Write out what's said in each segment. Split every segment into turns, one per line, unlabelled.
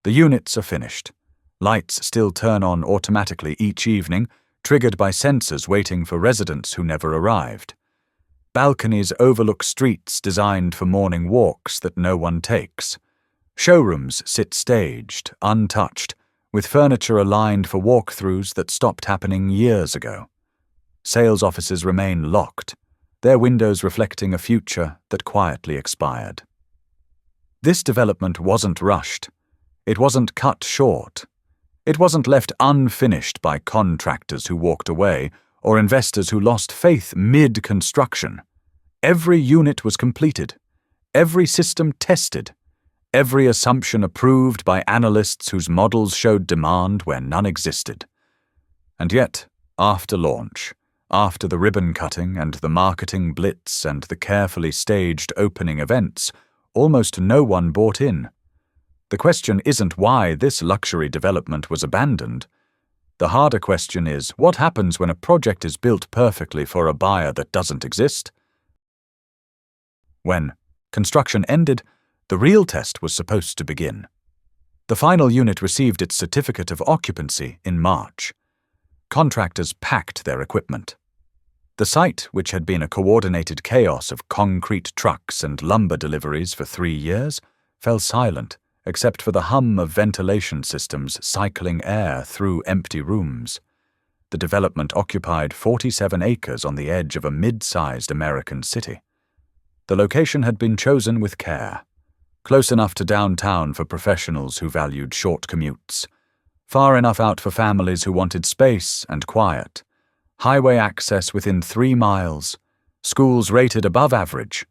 The units are finished. Lights still turn on automatically each evening, triggered by sensors waiting for residents who never arrived. Balconies overlook streets designed for morning walks that no one takes. Showrooms sit staged, untouched, with furniture aligned for walkthroughs that stopped happening years ago. Sales offices remain locked, their windows reflecting a future that quietly expired. This development wasn't rushed. It wasn't cut short. It wasn't left unfinished by contractors who walked away or investors who lost faith mid-construction. Every unit was completed, every system tested, every assumption approved by analysts whose models showed demand where none existed. And yet, after launch, after the ribbon cutting and the marketing blitz and the carefully staged opening events, almost no one bought in. The question isn't why this luxury development was abandoned. The harder question is, what happens when a project is built perfectly for a buyer that doesn't exist? When construction ended, the real test was supposed to begin. The final unit received its certificate of occupancy in March. Contractors packed their equipment. The site, which had been a coordinated chaos of concrete trucks and lumber deliveries for 3 years, fell silent except for the hum of ventilation systems cycling air through empty rooms. The development occupied 47 acres on the edge of a mid-sized American city. The location had been chosen with care. Close enough to downtown for professionals who valued short commutes. Far enough out for families who wanted space and quiet. Highway access within 3 miles. Schools rated above average.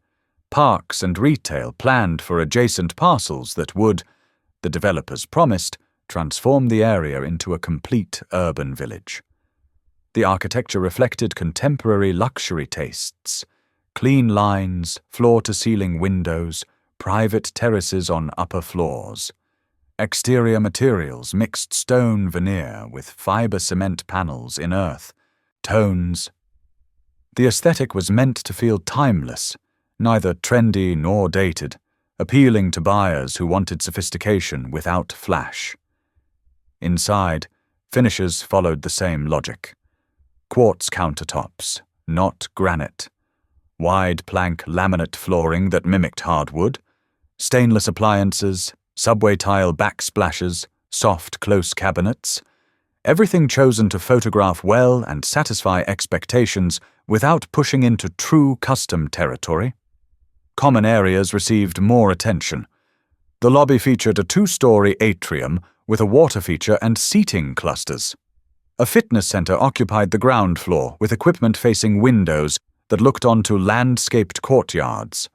Parks and retail planned for adjacent parcels that would, the developers promised, transform the area into a complete urban village. The architecture reflected contemporary luxury tastes. Clean lines, floor-to-ceiling windows, private terraces on upper floors. Exterior materials mixed stone veneer with fiber cement panels in earth. Tones. The aesthetic was meant to feel timeless, neither trendy nor dated, appealing to buyers who wanted sophistication without flash. Inside, finishes followed the same logic. Quartz countertops, not granite. Wide plank laminate flooring that mimicked hardwood. Stainless appliances, subway tile backsplashes, soft close cabinets. Everything chosen to photograph well and satisfy expectations without pushing into true custom territory. Common areas received more attention. The lobby featured a 2-story atrium with a water feature and seating clusters. A fitness center occupied the ground floor with equipment facing windows that looked onto landscaped courtyards.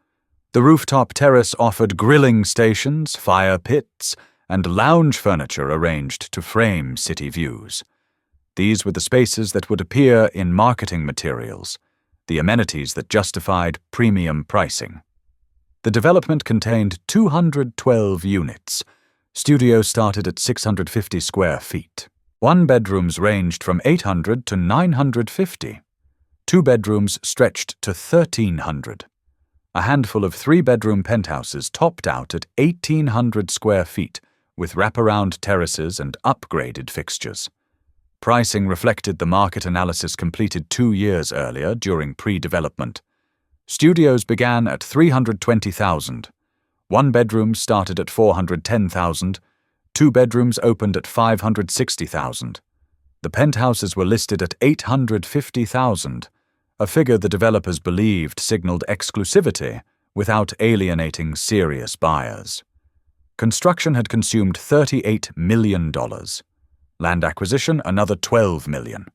The rooftop terrace offered grilling stations, fire pits, and lounge furniture arranged to frame city views. These were the spaces that would appear in marketing materials, the amenities that justified premium pricing. The development contained 212 units. Studios started at 650 square feet. 1-bedrooms ranged from 800 to 950. 2-bedrooms stretched to 1,300. A handful of 3-bedroom penthouses topped out at 1,800 square feet, with wraparound terraces and upgraded fixtures. Pricing reflected the market analysis completed 2 years earlier during pre-development. Studios began at $320,000. 1-bedrooms started at $410,000. 2-bedrooms opened at $560,000. The penthouses were listed at $850,000, a figure the developers believed signaled exclusivity without alienating serious buyers. Construction had consumed $38 million. Land acquisition, another $12 million.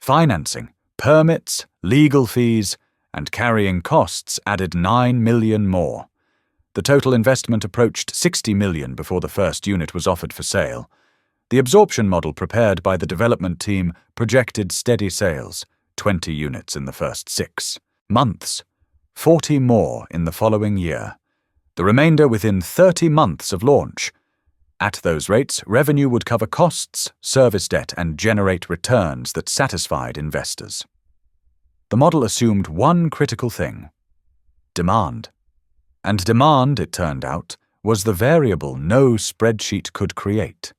Financing, permits, legal fees, and carrying costs added $9 million more. The total investment approached $60 million before the first unit was offered for sale. The absorption model prepared by the development team projected steady sales, 20 units in the first 6 months, 40 more in the following year. The remainder within 30 months of launch. At those rates, revenue would cover costs, service debt, and generate returns that satisfied investors. The model assumed one critical thing: demand. And demand, it turned out, was the variable no spreadsheet could create.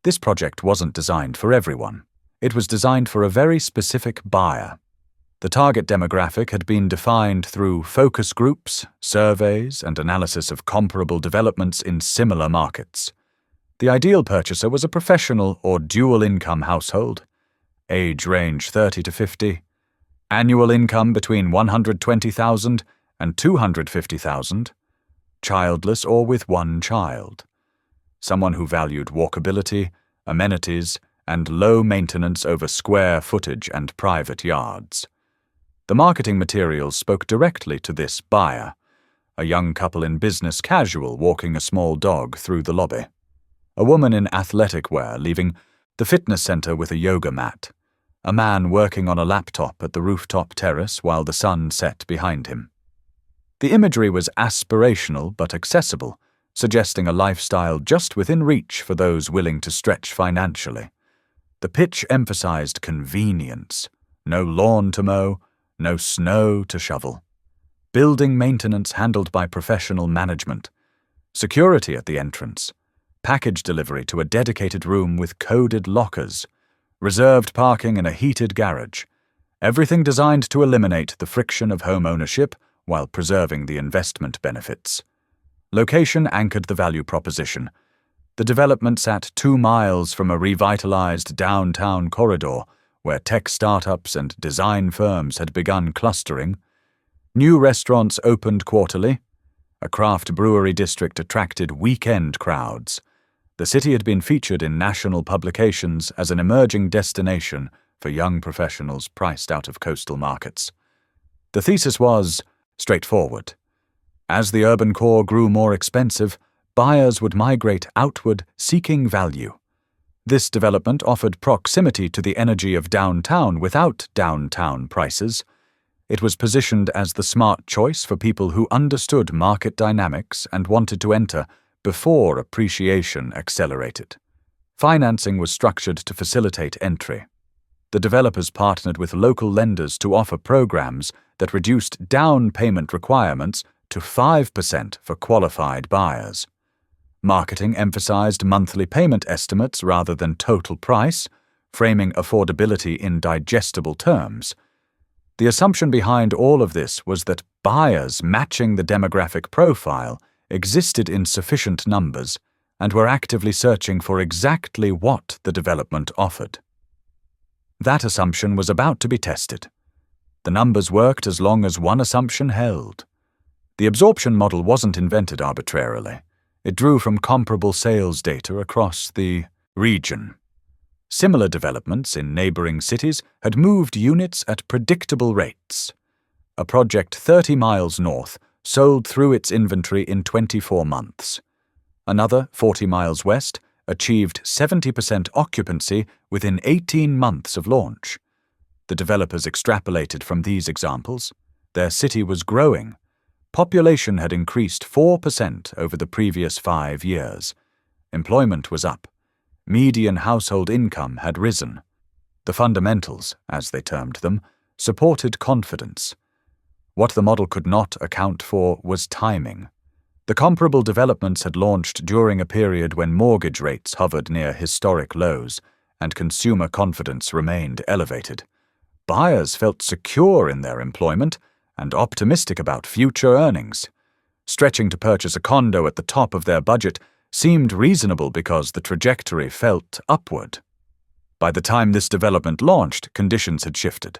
This project wasn't designed for everyone. It was designed for a very specific buyer. The target demographic had been defined through focus groups, surveys, and analysis of comparable developments in similar markets. The ideal purchaser was a professional or dual-income household, age range 30 to 50, annual income between $120,000 and $250,000, childless or with one child, someone who valued walkability, amenities, and low maintenance over square footage and private yards. The marketing materials spoke directly to this buyer, a young couple in business casual walking a small dog through the lobby, a woman in athletic wear leaving the fitness center with a yoga mat, a man working on a laptop at the rooftop terrace while the sun set behind him. The imagery was aspirational but accessible, suggesting a lifestyle just within reach for those willing to stretch financially. The pitch emphasized convenience, no lawn to mow, no snow to shovel, building maintenance handled by professional management, security at the entrance, package delivery to a dedicated room with coded lockers, reserved parking in a heated garage, everything designed to eliminate the friction of home ownership while preserving the investment benefits. Location anchored the value proposition. The development sat 2 miles from a revitalized downtown corridor where tech startups and design firms had begun clustering. New restaurants opened quarterly. A craft brewery district attracted weekend crowds. The city had been featured in national publications as an emerging destination for young professionals priced out of coastal markets. The thesis was straightforward. As the urban core grew more expensive, buyers would migrate outward seeking value. This development offered proximity to the energy of downtown without downtown prices. It was positioned as the smart choice for people who understood market dynamics and wanted to enter before appreciation accelerated. Financing was structured to facilitate entry. The developers partnered with local lenders to offer programs that reduced down payment requirements to 5% for qualified buyers. Marketing emphasized monthly payment estimates rather than total price, framing affordability in digestible terms. The assumption behind all of this was that buyers matching the demographic profile existed in sufficient numbers and were actively searching for exactly what the development offered. That assumption was about to be tested. The numbers worked as long as one assumption held. The absorption model wasn't invented arbitrarily. It drew from comparable sales data across the region. Similar developments in neighboring cities had moved units at predictable rates. A project 30 miles north sold through its inventory in 24 months. Another 40 miles west achieved 70% occupancy within 18 months of launch. The developers extrapolated from these examples. Their city was growing. Population had increased 4% over the previous 5 years. Employment was up. Median household income had risen. The fundamentals, as they termed them, supported confidence. What the model could not account for was timing. The comparable developments had launched during a period when mortgage rates hovered near historic lows and consumer confidence remained elevated. Buyers felt secure in their employment and optimistic about future earnings. Stretching to purchase a condo at the top of their budget seemed reasonable because the trajectory felt upward. By the time this development launched, conditions had shifted.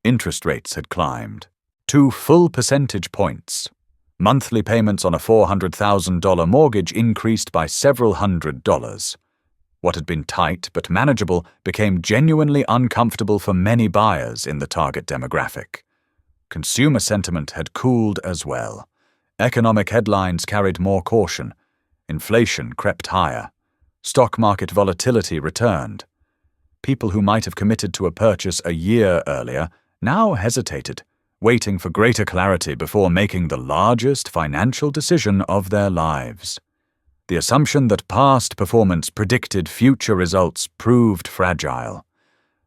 Interest rates had climbed 2 full percentage points. Monthly payments on a $400,000 mortgage increased by several $100s. What had been tight but manageable became genuinely uncomfortable for many buyers in the target demographic. Consumer sentiment had cooled as well. Economic headlines carried more caution. Inflation crept higher. Stock market volatility returned. People who might have committed to a purchase a year earlier now hesitated, waiting for greater clarity before making the largest financial decision of their lives. The assumption that past performance predicted future results proved fragile.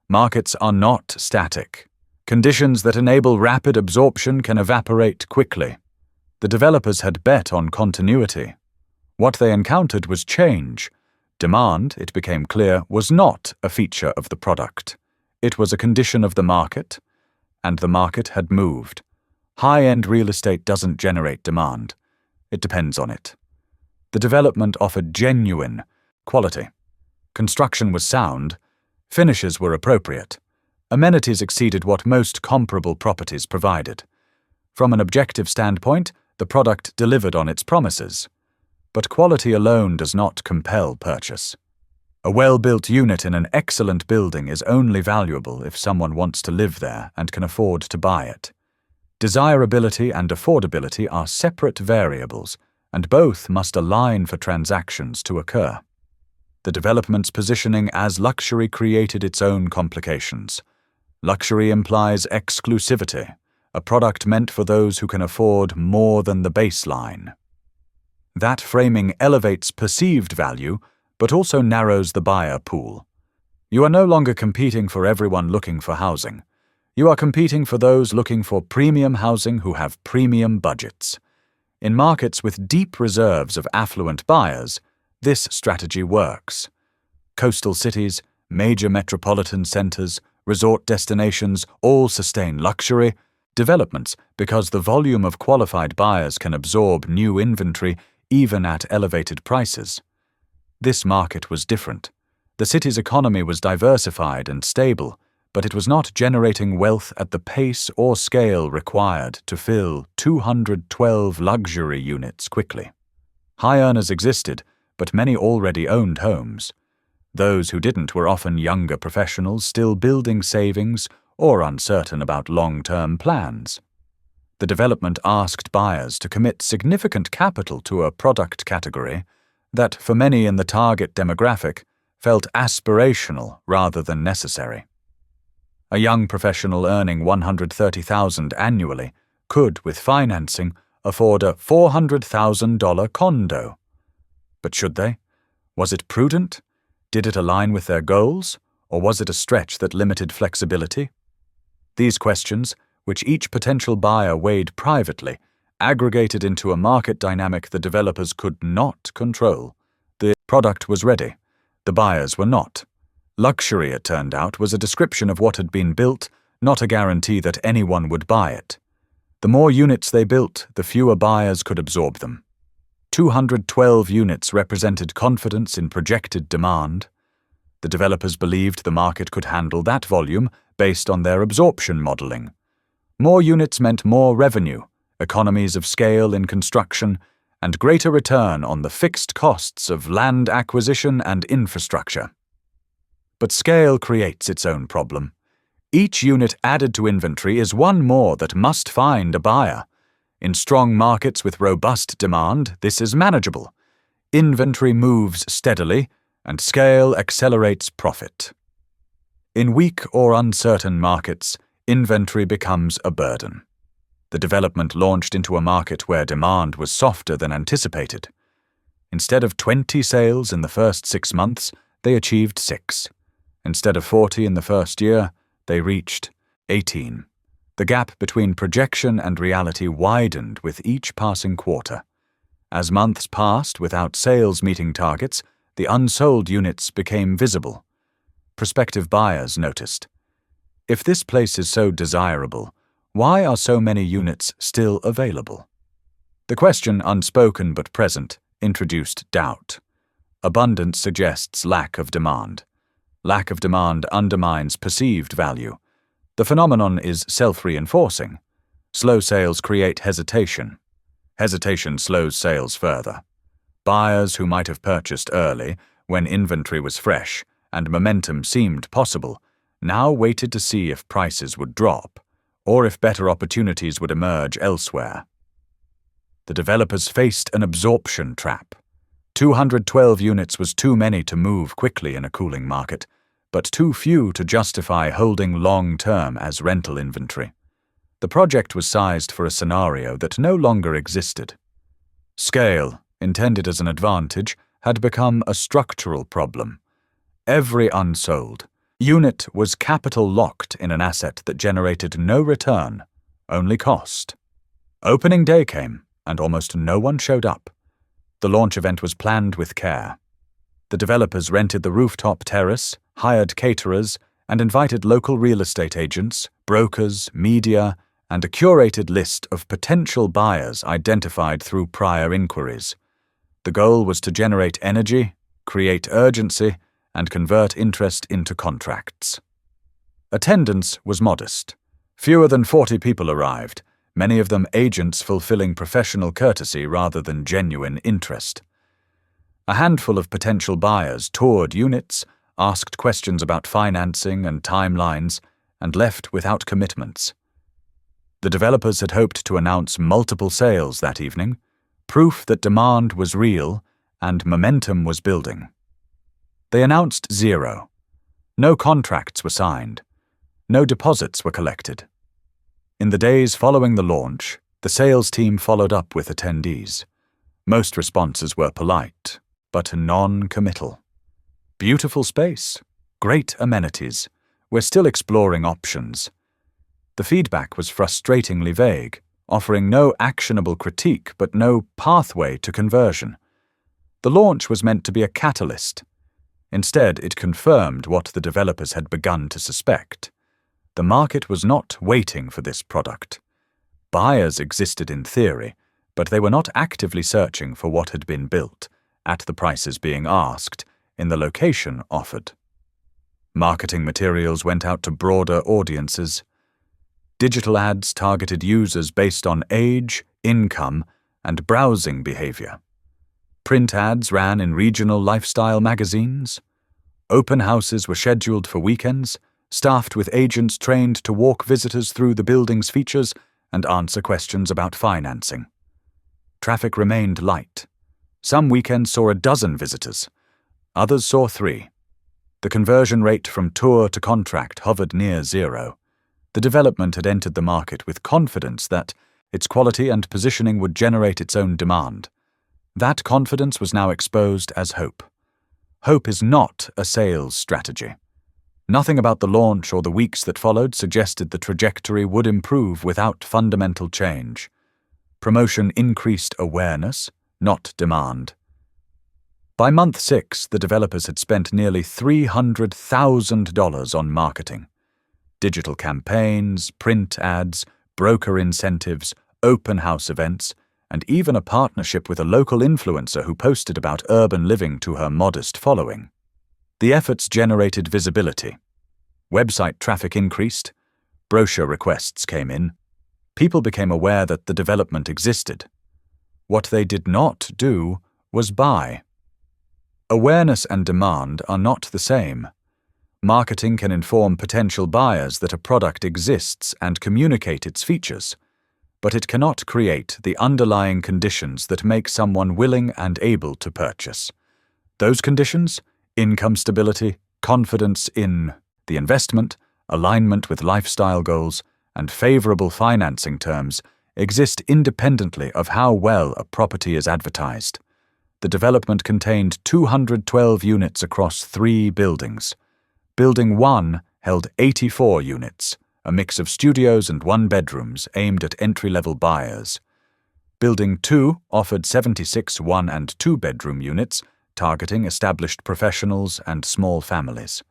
Markets are not static. Conditions that enable rapid absorption can evaporate quickly. The developers had bet on continuity. What they encountered was change. Demand, it became clear, was not a feature of the product. It was a condition of the market, and the market had moved. High-end real estate doesn't generate demand. It depends on it. The development offered genuine quality. Construction was sound. Finishes were appropriate. Amenities exceeded what most comparable properties provided. From an objective standpoint, the product delivered on its promises. But quality alone does not compel purchase. A well-built unit in an excellent building is only valuable if someone wants to live there and can afford to buy it. Desirability and affordability are separate variables, and both must align for transactions to occur. The development's positioning as luxury created its own complications. Luxury implies exclusivity, a product meant for those who can afford more than the baseline. That framing elevates perceived value, but also narrows the buyer pool. You are no longer competing for everyone looking for housing. You are competing for those looking for premium housing who have premium budgets. In markets with deep reserves of affluent buyers, this strategy works. Coastal cities, major metropolitan centers, resort destinations all sustain luxury developments because the volume of qualified buyers can absorb new inventory even at elevated prices. This market was different. The city's economy was diversified and stable, but it was not generating wealth at the pace or scale required to fill 212 luxury units quickly. High earners existed, but many already owned homes. Those who didn't were often younger professionals still building savings or uncertain about long-term plans. The development asked buyers to commit significant capital to a product category that, for many in the target demographic, felt aspirational rather than necessary. A young professional earning $130,000 annually could, with financing, afford a $400,000 condo. But should they? Was it prudent? Did it align with their goals? Or was it a stretch that limited flexibility? These questions, which each potential buyer weighed privately, aggregated into a market dynamic the developers could not control. The product was ready. The buyers were not. Luxury, it turned out, was a description of what had been built, not a guarantee that anyone would buy it. The more units they built, the fewer buyers could absorb them. 212 units represented confidence in projected demand. The developers believed the market could handle that volume based on their absorption modeling. More units meant more revenue, economies of scale in construction, and greater return on the fixed costs of land acquisition and infrastructure. But scale creates its own problem. Each unit added to inventory is one more that must find a buyer. In strong markets with robust demand, this is manageable. Inventory moves steadily, and scale accelerates profit. In weak or uncertain markets, inventory becomes a burden. The development launched into a market where demand was softer than anticipated. Instead of 20 sales in the first 6 months, they achieved 6. Instead of 40 in the first year, they reached 18. The gap between projection and reality widened with each passing quarter. As months passed without sales meeting targets, the unsold units became visible. Prospective buyers noticed. If this place is so desirable, why are so many units still available? The question, unspoken but present, introduced doubt. Abundance suggests lack of demand. Lack of demand undermines perceived value. The phenomenon is self-reinforcing. Slow sales create hesitation. Hesitation slows sales further. Buyers who might have purchased early, when inventory was fresh and momentum seemed possible, now waited to see if prices would drop, or if better opportunities would emerge elsewhere. The developers faced an absorption trap. 212 units was too many to move quickly in a cooling market, but too few to justify holding long-term as rental inventory. The project was sized for a scenario that no longer existed. Scale, intended as an advantage, had become a structural problem. Every unsold unit was capital locked in an asset that generated no return, only cost. Opening day came, and almost no one showed up. The launch event was planned with care. The developers rented the rooftop terrace, hired caterers, and invited local real estate agents, brokers, media, and a curated list of potential buyers identified through prior inquiries. The goal was to generate energy, create urgency, and convert interest into contracts. Attendance was modest. Fewer than 40 people arrived, many of them agents fulfilling professional courtesy rather than genuine interest. A handful of potential buyers toured units, asked questions about financing and timelines, and left without commitments. The developers had hoped to announce multiple sales that evening, proof that demand was real and momentum was building. They announced 0. No contracts were signed. No deposits were collected. In the days following the launch, the sales team followed up with attendees. Most responses were polite, but non-committal. Beautiful space, great amenities. We're still exploring options. The feedback was frustratingly vague, offering no actionable critique but no pathway to conversion. The launch was meant to be a catalyst. Instead, it confirmed what the developers had begun to suspect. The market was not waiting for this product. Buyers existed in theory, but they were not actively searching for what had been built, at the prices being asked, in the location offered. Marketing materials went out to broader audiences. Digital ads targeted users based on age, income, and browsing behavior. Print ads ran in regional lifestyle magazines. Open houses were scheduled for weekends, staffed with agents trained to walk visitors through the building's features and answer questions about financing. Traffic remained light. Some weekends saw 12 visitors. Others saw 3. The conversion rate from tour to contract hovered near 0. The development had entered the market with confidence that its quality and positioning would generate its own demand. That confidence was now exposed as hope. Hope is not a sales strategy. Nothing about the launch or the weeks that followed suggested the trajectory would improve without fundamental change. Promotion increased awareness, not demand. By month 6, the developers had spent nearly $300,000 on marketing. Digital campaigns, print ads, broker incentives, open house events, and even a partnership with a local influencer who posted about urban living to her modest following. The efforts generated visibility. Website traffic increased. Brochure requests came in. People became aware that the development existed. What they did not do was buy. Awareness and demand are not the same. Marketing can inform potential buyers that a product exists and communicate its features, but it cannot create the underlying conditions that make someone willing and able to purchase. Those conditions, income stability, confidence in the investment, alignment with lifestyle goals, and favorable financing terms, exist independently of how well a property is advertised. The development contained 212 units across 3 buildings. Building 1 held 84 units, a mix of studios and 1-bedrooms aimed at entry-level buyers. Building 2 offered 76 1- and 2-bedroom units, targeting established professionals and small families.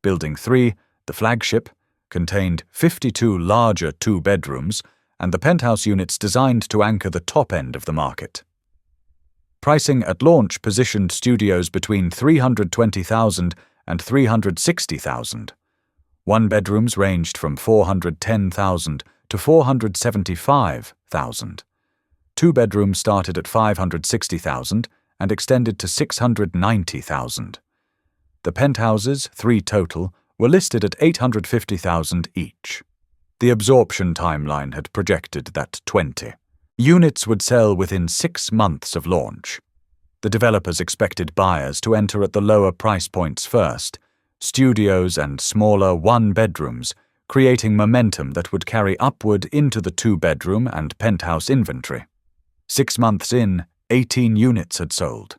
Building 3, the flagship, contained 52 larger 2-bedrooms and the penthouse units designed to anchor the top end of the market. Pricing at launch positioned studios between $320,000 and $360,000. 1-bedrooms ranged from $410,000 to $475,000. 2-bedrooms started at $560,000 and extended to $690,000. The penthouses, 3 total, were listed at $850,000 each. The absorption timeline had projected that 20 units would sell within 6 months of launch. The developers expected buyers to enter at the lower price points first, studios and smaller 1-bedrooms, creating momentum that would carry upward into the 2-bedroom and penthouse inventory. 6 months in, 18 units had sold.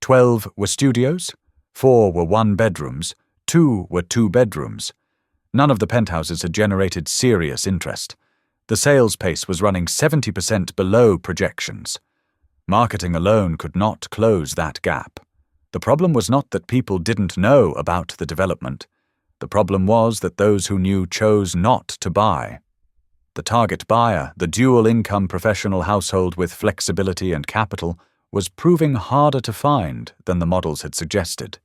12 were studios, 4 were 1-bedrooms, 2 were 2-bedrooms. None of the penthouses had generated serious interest. The sales pace was running 70% below projections. Marketing alone could not close that gap. The problem was not that people didn't know about the development. The problem was that those who knew chose not to buy. The target buyer, the dual-income professional household with flexibility and capital, was proving harder to find than the models had suggested.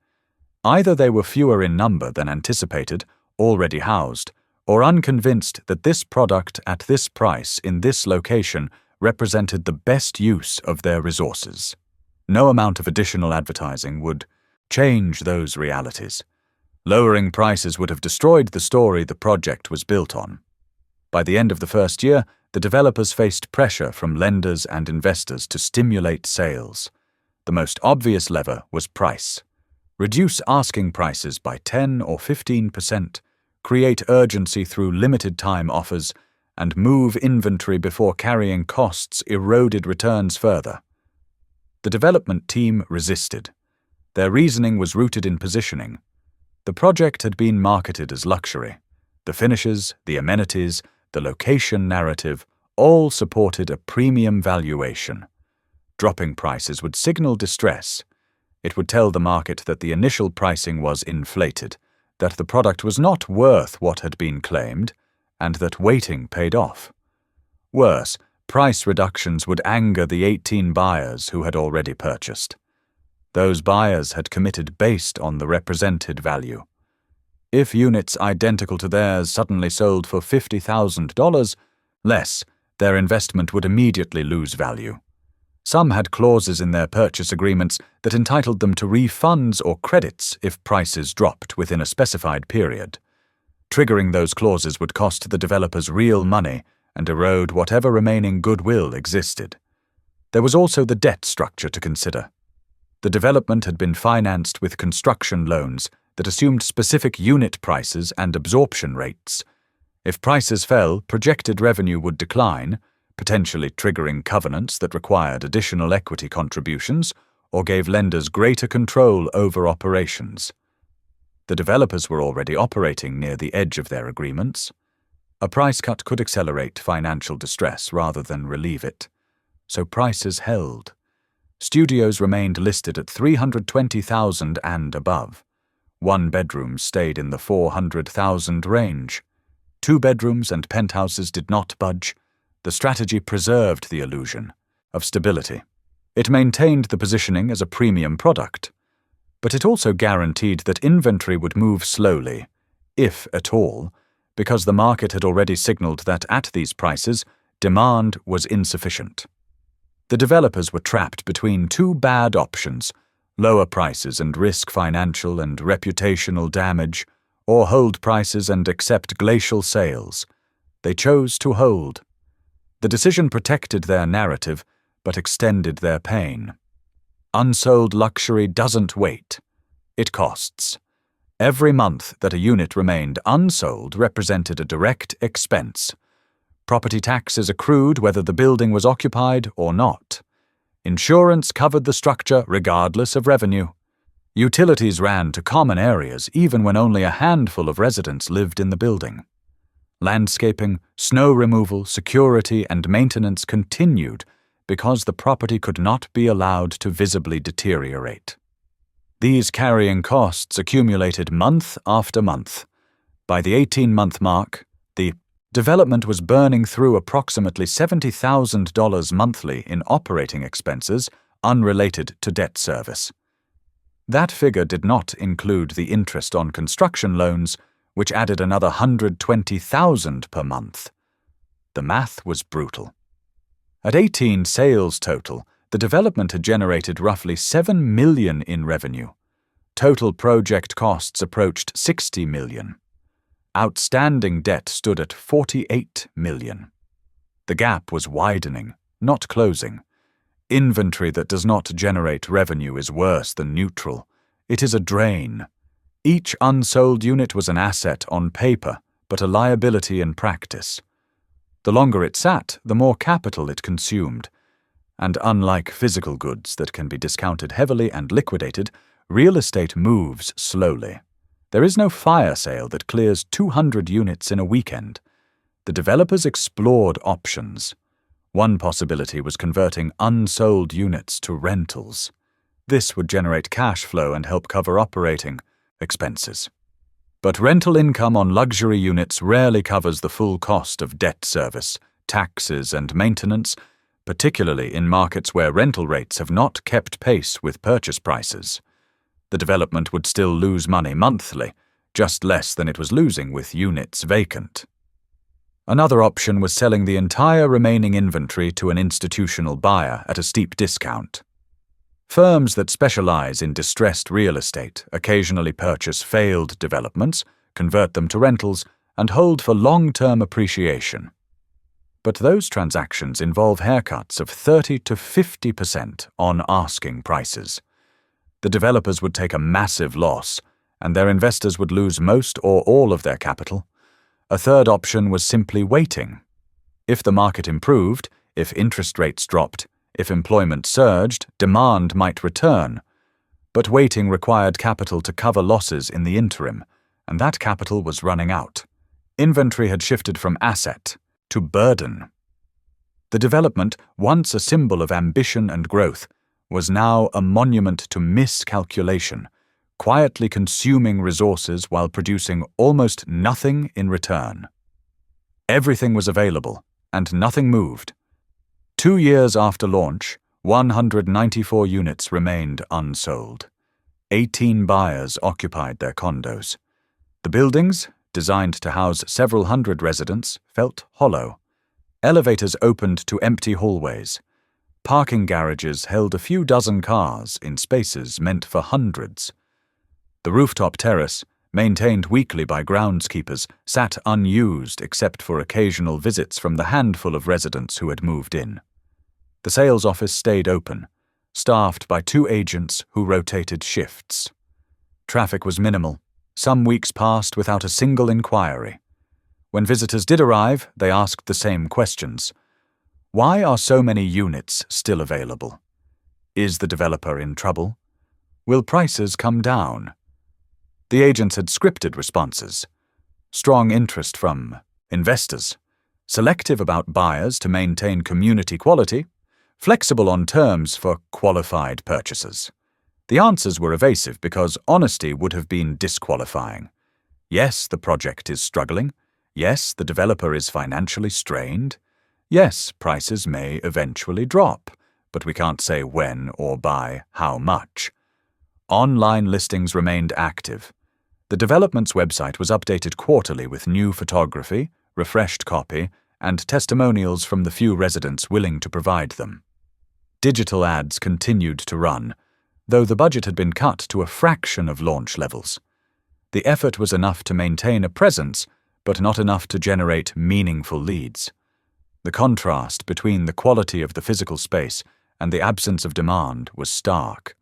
Either they were fewer in number than anticipated, already housed, or unconvinced that this product at this price in this location represented the best use of their resources. No amount of additional advertising would change those realities. Lowering prices would have destroyed the story the project was built on. By the end of the first year, the developers faced pressure from lenders and investors to stimulate sales. The most obvious lever was price. Reduce asking prices by 10 or 15%, create urgency through limited-time offers, and move inventory before carrying costs eroded returns further. The development team resisted. Their reasoning was rooted in positioning. The project had been marketed as luxury. The finishes, the amenities, the location narrative all supported a premium valuation. Dropping prices would signal distress. It would tell the market that the initial pricing was inflated, that the product was not worth what had been claimed, and that waiting paid off. Worse, price reductions would anger the 18 buyers who had already purchased. Those buyers had committed based on the represented value. If units identical to theirs suddenly sold for $50,000 less, their investment would immediately lose value. Some had clauses in their purchase agreements that entitled them to refunds or credits if prices dropped within a specified period. Triggering those clauses would cost the developers real money and erode whatever remaining goodwill existed. There was also the debt structure to consider. The development had been financed with construction loans that assumed specific unit prices and absorption rates. If prices fell, projected revenue would decline, potentially triggering covenants that required additional equity contributions or gave lenders greater control over operations. The developers were already operating near the edge of their agreements. A price cut could accelerate financial distress rather than relieve it. So prices held. Studios remained listed at $320,000 and above. One bedrooms stayed in the $400,000 range. Two bedrooms and penthouses did not budge. The strategy preserved the illusion of stability. It maintained the positioning as a premium product. But it also guaranteed that inventory would move slowly, if at all, because the market had already signaled that at these prices, demand was insufficient. The developers were trapped between two bad options: lower prices and risk financial and reputational damage, or hold prices and accept glacial sales. They chose to hold. The decision protected their narrative, but extended their pain. Unsold luxury doesn't wait. It costs. Every month that a unit remained unsold represented a direct expense. Property taxes accrued whether the building was occupied or not. Insurance covered the structure regardless of revenue. Utilities ran to common areas even when only a handful of residents lived in the building. Landscaping, snow removal, security, and maintenance continued because the property could not be allowed to visibly deteriorate. These carrying costs accumulated month after month. By the 18-month mark, the development was burning through approximately $70,000 monthly in operating expenses unrelated to debt service. That figure did not include the interest on construction loans, which added another $120,000 per month. The math was brutal. At 18 sales total, the development had generated roughly $7 million in revenue. Total project costs approached $60 million. Outstanding debt stood at $48 million. The gap was widening, not closing. Inventory that does not generate revenue is worse than neutral. It is a drain. Each unsold unit was an asset on paper, but a liability in practice. The longer it sat, the more capital it consumed. And unlike physical goods that can be discounted heavily and liquidated, real estate moves slowly. There is no fire sale that clears 200 units in a weekend. The developers explored options. One possibility was converting unsold units to rentals. This would generate cash flow and help cover operating expenses. But rental income on luxury units rarely covers the full cost of debt service, taxes, and maintenance, particularly in markets where rental rates have not kept pace with purchase prices. The development would still lose money monthly, just less than it was losing with units vacant. Another option was selling the entire remaining inventory to an institutional buyer at a steep discount. Firms that specialize in distressed real estate occasionally purchase failed developments, convert them to rentals, and hold for long-term appreciation. But those transactions involve haircuts of 30 to 50% on asking prices. The developers would take a massive loss, and their investors would lose most or all of their capital. A third option was simply waiting. If the market improved, if interest rates dropped, if employment surged, demand might return. But waiting required capital to cover losses in the interim, and that capital was running out. Inventory had shifted from asset to burden. The development, once a symbol of ambition and growth, was now a monument to miscalculation, quietly consuming resources while producing almost nothing in return. Everything was available, and nothing moved. 2 years after launch, 194 units remained unsold. 18 buyers occupied their condos. The buildings, designed to house several hundred residents, felt hollow. Elevators opened to empty hallways. Parking garages held a few dozen cars in spaces meant for hundreds. The rooftop terrace, maintained weekly by groundskeepers, sat unused except for occasional visits from the handful of residents who had moved in. The sales office stayed open, staffed by 2 agents who rotated shifts. Traffic was minimal. Some weeks passed without a single inquiry. When visitors did arrive, they asked the same questions. Why are so many units still available? Is the developer in trouble? Will prices come down? The agents had scripted responses. Strong interest from investors, selective about buyers to maintain community quality, flexible on terms for qualified purchasers. The answers were evasive because honesty would have been disqualifying. Yes, the project is struggling. Yes, the developer is financially strained. Yes, prices may eventually drop, but we can't say when or by how much. Online listings remained active. The development's website was updated quarterly with new photography, refreshed copy, and testimonials from the few residents willing to provide them. Digital ads continued to run, though the budget had been cut to a fraction of launch levels. The effort was enough to maintain a presence, but not enough to generate meaningful leads. The contrast between the quality of the physical space and the absence of demand was stark.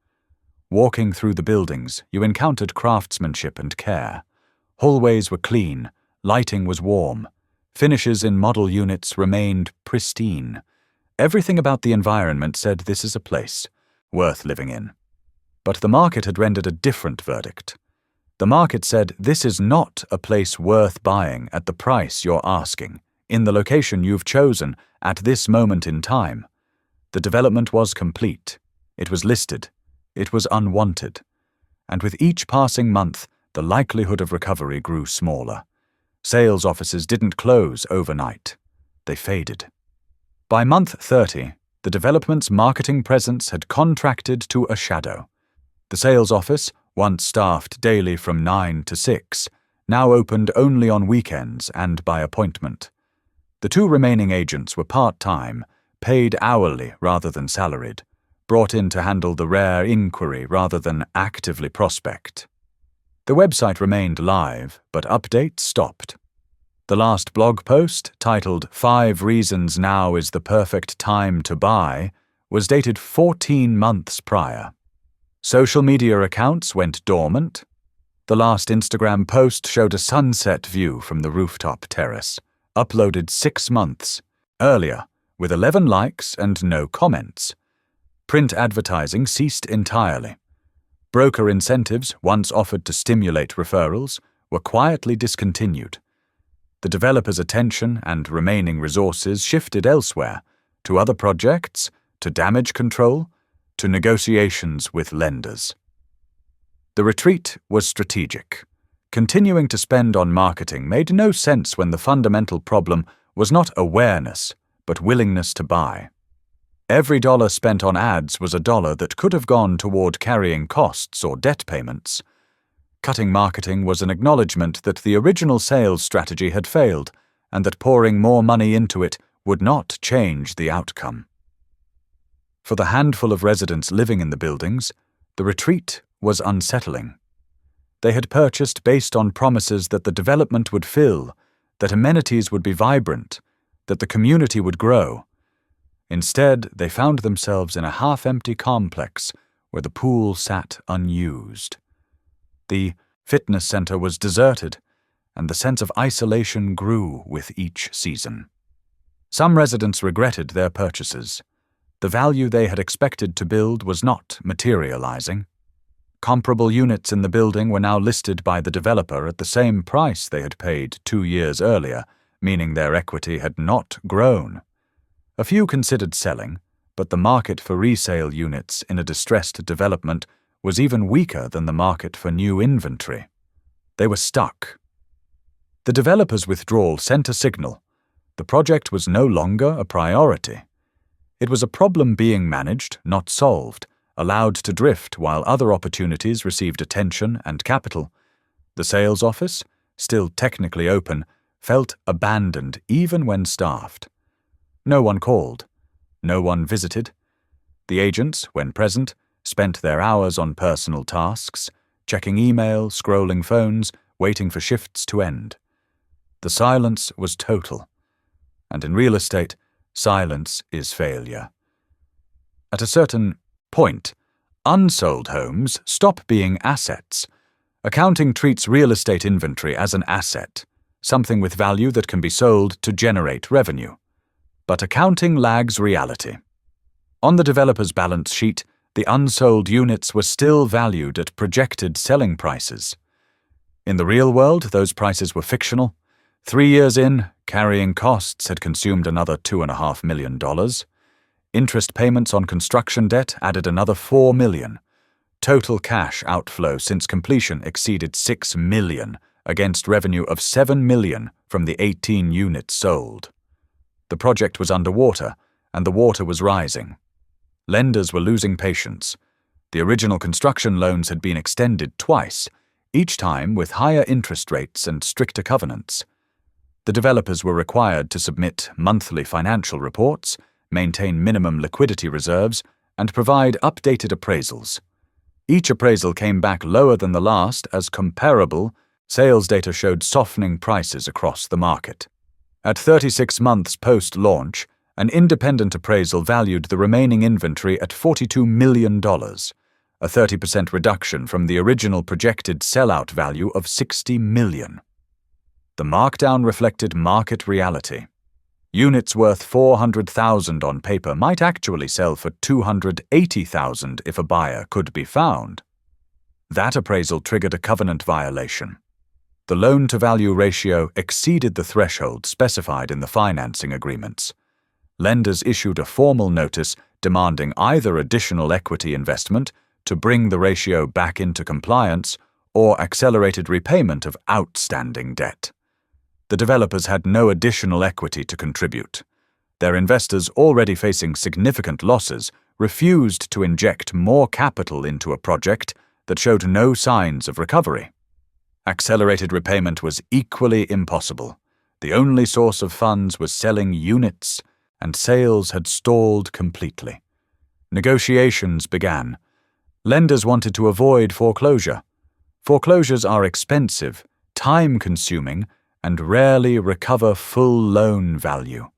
Walking through the buildings, you encountered craftsmanship and care. Hallways were clean, lighting was warm, finishes in model units remained pristine. Everything about the environment said this is a place worth living in. But the market had rendered a different verdict. The market said this is not a place worth buying at the price you're asking, in the location you've chosen, at this moment in time. The development was complete. It was listed. It was unwanted. And with each passing month, the likelihood of recovery grew smaller. Sales offices didn't close overnight. They faded. By month 30, the development's marketing presence had contracted to a shadow. The sales office, once staffed daily from 9 to 6, now opened only on weekends and by appointment. The 2 remaining agents were part-time, paid hourly rather than salaried, brought in to handle the rare inquiry rather than actively prospect. The website remained live, but updates stopped. The last blog post, titled 5 Reasons Now is the Perfect Time to Buy, was dated 14 months prior. Social media accounts went dormant. The last Instagram post showed a sunset view from the rooftop terrace, uploaded 6 months earlier, with 11 likes and no comments. Print advertising ceased entirely. Broker incentives, once offered to stimulate referrals, were quietly discontinued. The developer's attention and remaining resources shifted elsewhere, to other projects, to damage control, to negotiations with lenders. The retreat was strategic. Continuing to spend on marketing made no sense when the fundamental problem was not awareness, but willingness to buy. Every dollar spent on ads was a dollar that could have gone toward carrying costs or debt payments. Cutting marketing was an acknowledgement that the original sales strategy had failed, and that pouring more money into it would not change the outcome. For the handful of residents living in the buildings, the retreat was unsettling. They had purchased based on promises that the development would fill, that amenities would be vibrant, that the community would grow. Instead, they found themselves in a half-empty complex where the pool sat unused. The fitness center was deserted, and the sense of isolation grew with each season. Some residents regretted their purchases. The value they had expected to build was not materializing. Comparable units in the building were now listed by the developer at the same price they had paid 2 years earlier, meaning their equity had not grown. A few considered selling, but the market for resale units in a distressed development was even weaker than the market for new inventory. They were stuck. The developer's withdrawal sent a signal. The project was no longer a priority. It was a problem being managed, not solved, allowed to drift while other opportunities received attention and capital. The sales office, still technically open, felt abandoned even when staffed. No one called. No one visited. The agents, when present, spent their hours on personal tasks, checking email, scrolling phones, waiting for shifts to end. The silence was total. And in real estate, silence is failure. At a certain point, unsold homes stop being assets. Accounting treats real estate inventory as an asset, something with value that can be sold to generate revenue. But accounting lags reality. On the developer's balance sheet, the unsold units were still valued at projected selling prices. In the real world, those prices were fictional. 3 years in, carrying costs had consumed another $2.5 million. Interest payments on construction debt added another $4 million. Total cash outflow since completion exceeded $6 million, against revenue of $7 million from the 18 units sold. The project was underwater, and the water was rising. Lenders were losing patience. The original construction loans had been extended twice, each time with higher interest rates and stricter covenants. The developers were required to submit monthly financial reports, maintain minimum liquidity reserves, and provide updated appraisals. Each appraisal came back lower than the last as comparable. Sales data showed softening prices across the market. At 36 months post-launch, an independent appraisal valued the remaining inventory at $42 million, a 30% reduction from the original projected sellout value of $60 million. The markdown reflected market reality. Units worth $400,000 on paper might actually sell for $280,000 if a buyer could be found. That appraisal triggered a covenant violation. The loan-to-value ratio exceeded the threshold specified in the financing agreements. Lenders issued a formal notice demanding either additional equity investment to bring the ratio back into compliance or accelerated repayment of outstanding debt. The developers had no additional equity to contribute. Their investors, already facing significant losses, refused to inject more capital into a project that showed no signs of recovery. Accelerated repayment was equally impossible. The only source of funds was selling units, and sales had stalled completely. Negotiations began. Lenders wanted to avoid foreclosure. Foreclosures are expensive, time-consuming, and rarely recover full loan value.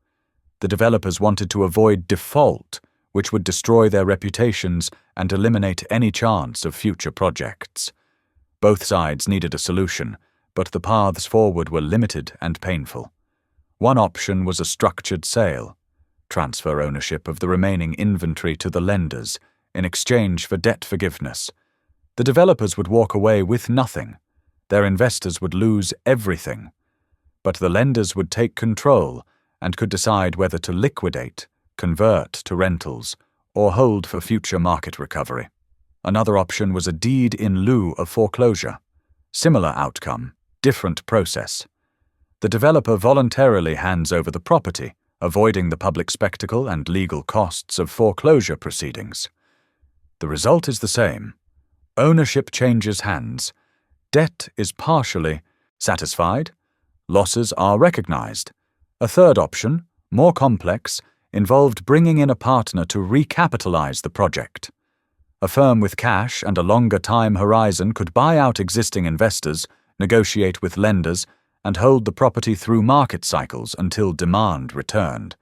The developers wanted to avoid default, which would destroy their reputations and eliminate any chance of future projects. Both sides needed a solution, but the paths forward were limited and painful. One option was a structured sale, transfer ownership of the remaining inventory to the lenders in exchange for debt forgiveness. The developers would walk away with nothing. Their investors would lose everything. But the lenders would take control and could decide whether to liquidate, convert to rentals, or hold for future market recovery. Another option was a deed in lieu of foreclosure. Similar outcome, different process. The developer voluntarily hands over the property, avoiding the public spectacle and legal costs of foreclosure proceedings. The result is the same. Ownership changes hands. Debt is partially satisfied. Losses are recognized. A third option, more complex, involved bringing in a partner to recapitalize the project. A firm with cash and a longer time horizon could buy out existing investors, negotiate with lenders, and hold the property through market cycles until demand returned.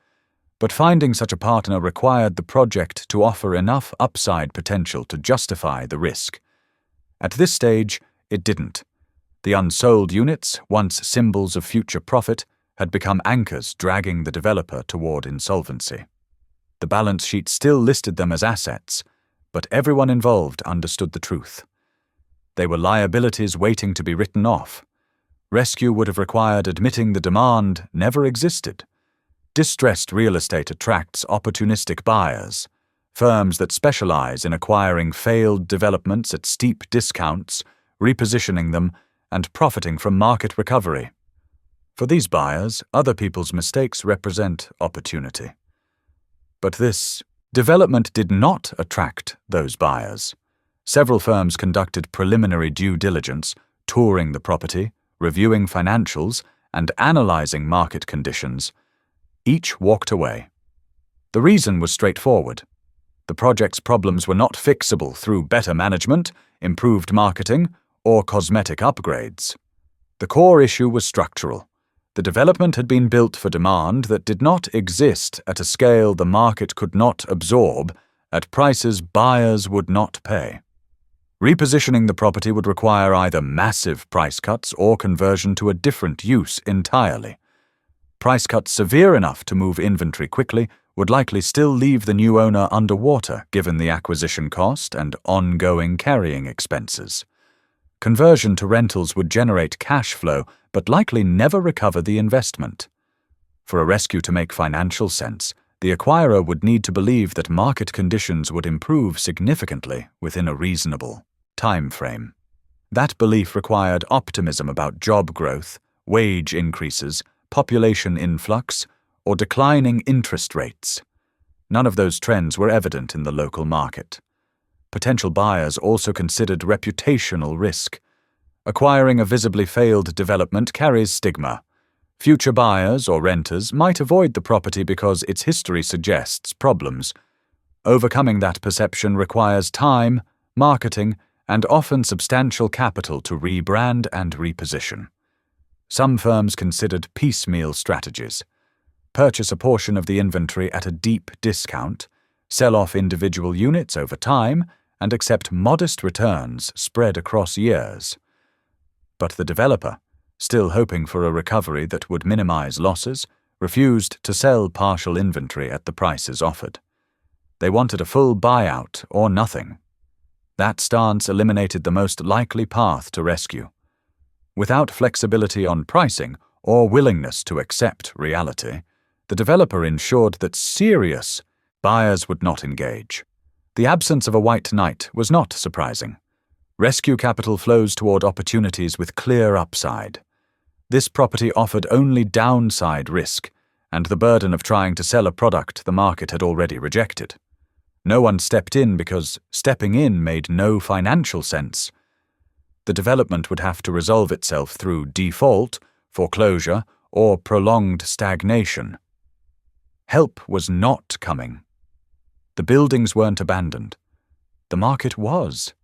But finding such a partner required the project to offer enough upside potential to justify the risk. At this stage, it didn't. The unsold units, once symbols of future profit, had become anchors dragging the developer toward insolvency. The balance sheet still listed them as assets, but everyone involved understood the truth. They were liabilities waiting to be written off. Rescue would have required admitting the demand never existed. Distressed real estate attracts opportunistic buyers, firms that specialize in acquiring failed developments at steep discounts, repositioning them, and profiting from market recovery. For these buyers, other people's mistakes represent opportunity. But this development did not attract those buyers. Several firms conducted preliminary due diligence, touring the property, reviewing financials, and analyzing market conditions. Each walked away. The reason was straightforward. The project's problems were not fixable through better management, improved marketing, or cosmetic upgrades. The core issue was structural. The development had been built for demand that did not exist at a scale the market could not absorb, at prices buyers would not pay. Repositioning the property would require either massive price cuts or conversion to a different use entirely. Price cuts severe enough to move inventory quickly would likely still leave the new owner underwater given the acquisition cost and ongoing carrying expenses. Conversion to rentals would generate cash flow but likely never recover the investment. For a rescue to make financial sense, the acquirer would need to believe that market conditions would improve significantly within a reasonable time frame. That belief required optimism about job growth, wage increases, population influx, or declining interest rates. None of those trends were evident in the local market. Potential buyers also considered reputational risk. Acquiring a visibly failed development carries stigma. Future buyers or renters might avoid the property because its history suggests problems. Overcoming that perception requires time, marketing, and often substantial capital to rebrand and reposition. Some firms considered piecemeal strategies. Purchase a portion of the inventory at a deep discount, sell off individual units over time, and accept modest returns spread across years. But the developer, still hoping for a recovery that would minimize losses, refused to sell partial inventory at the prices offered. They wanted a full buyout or nothing. That stance eliminated the most likely path to rescue. Without flexibility on pricing or willingness to accept reality, the developer ensured that serious buyers would not engage. The absence of a white knight was not surprising. Rescue capital flows toward opportunities with clear upside. This property offered only downside risk and the burden of trying to sell a product the market had already rejected. No one stepped in because stepping in made no financial sense. The development would have to resolve itself through default, foreclosure, or prolonged stagnation. Help was not coming. The buildings weren't abandoned. The market was.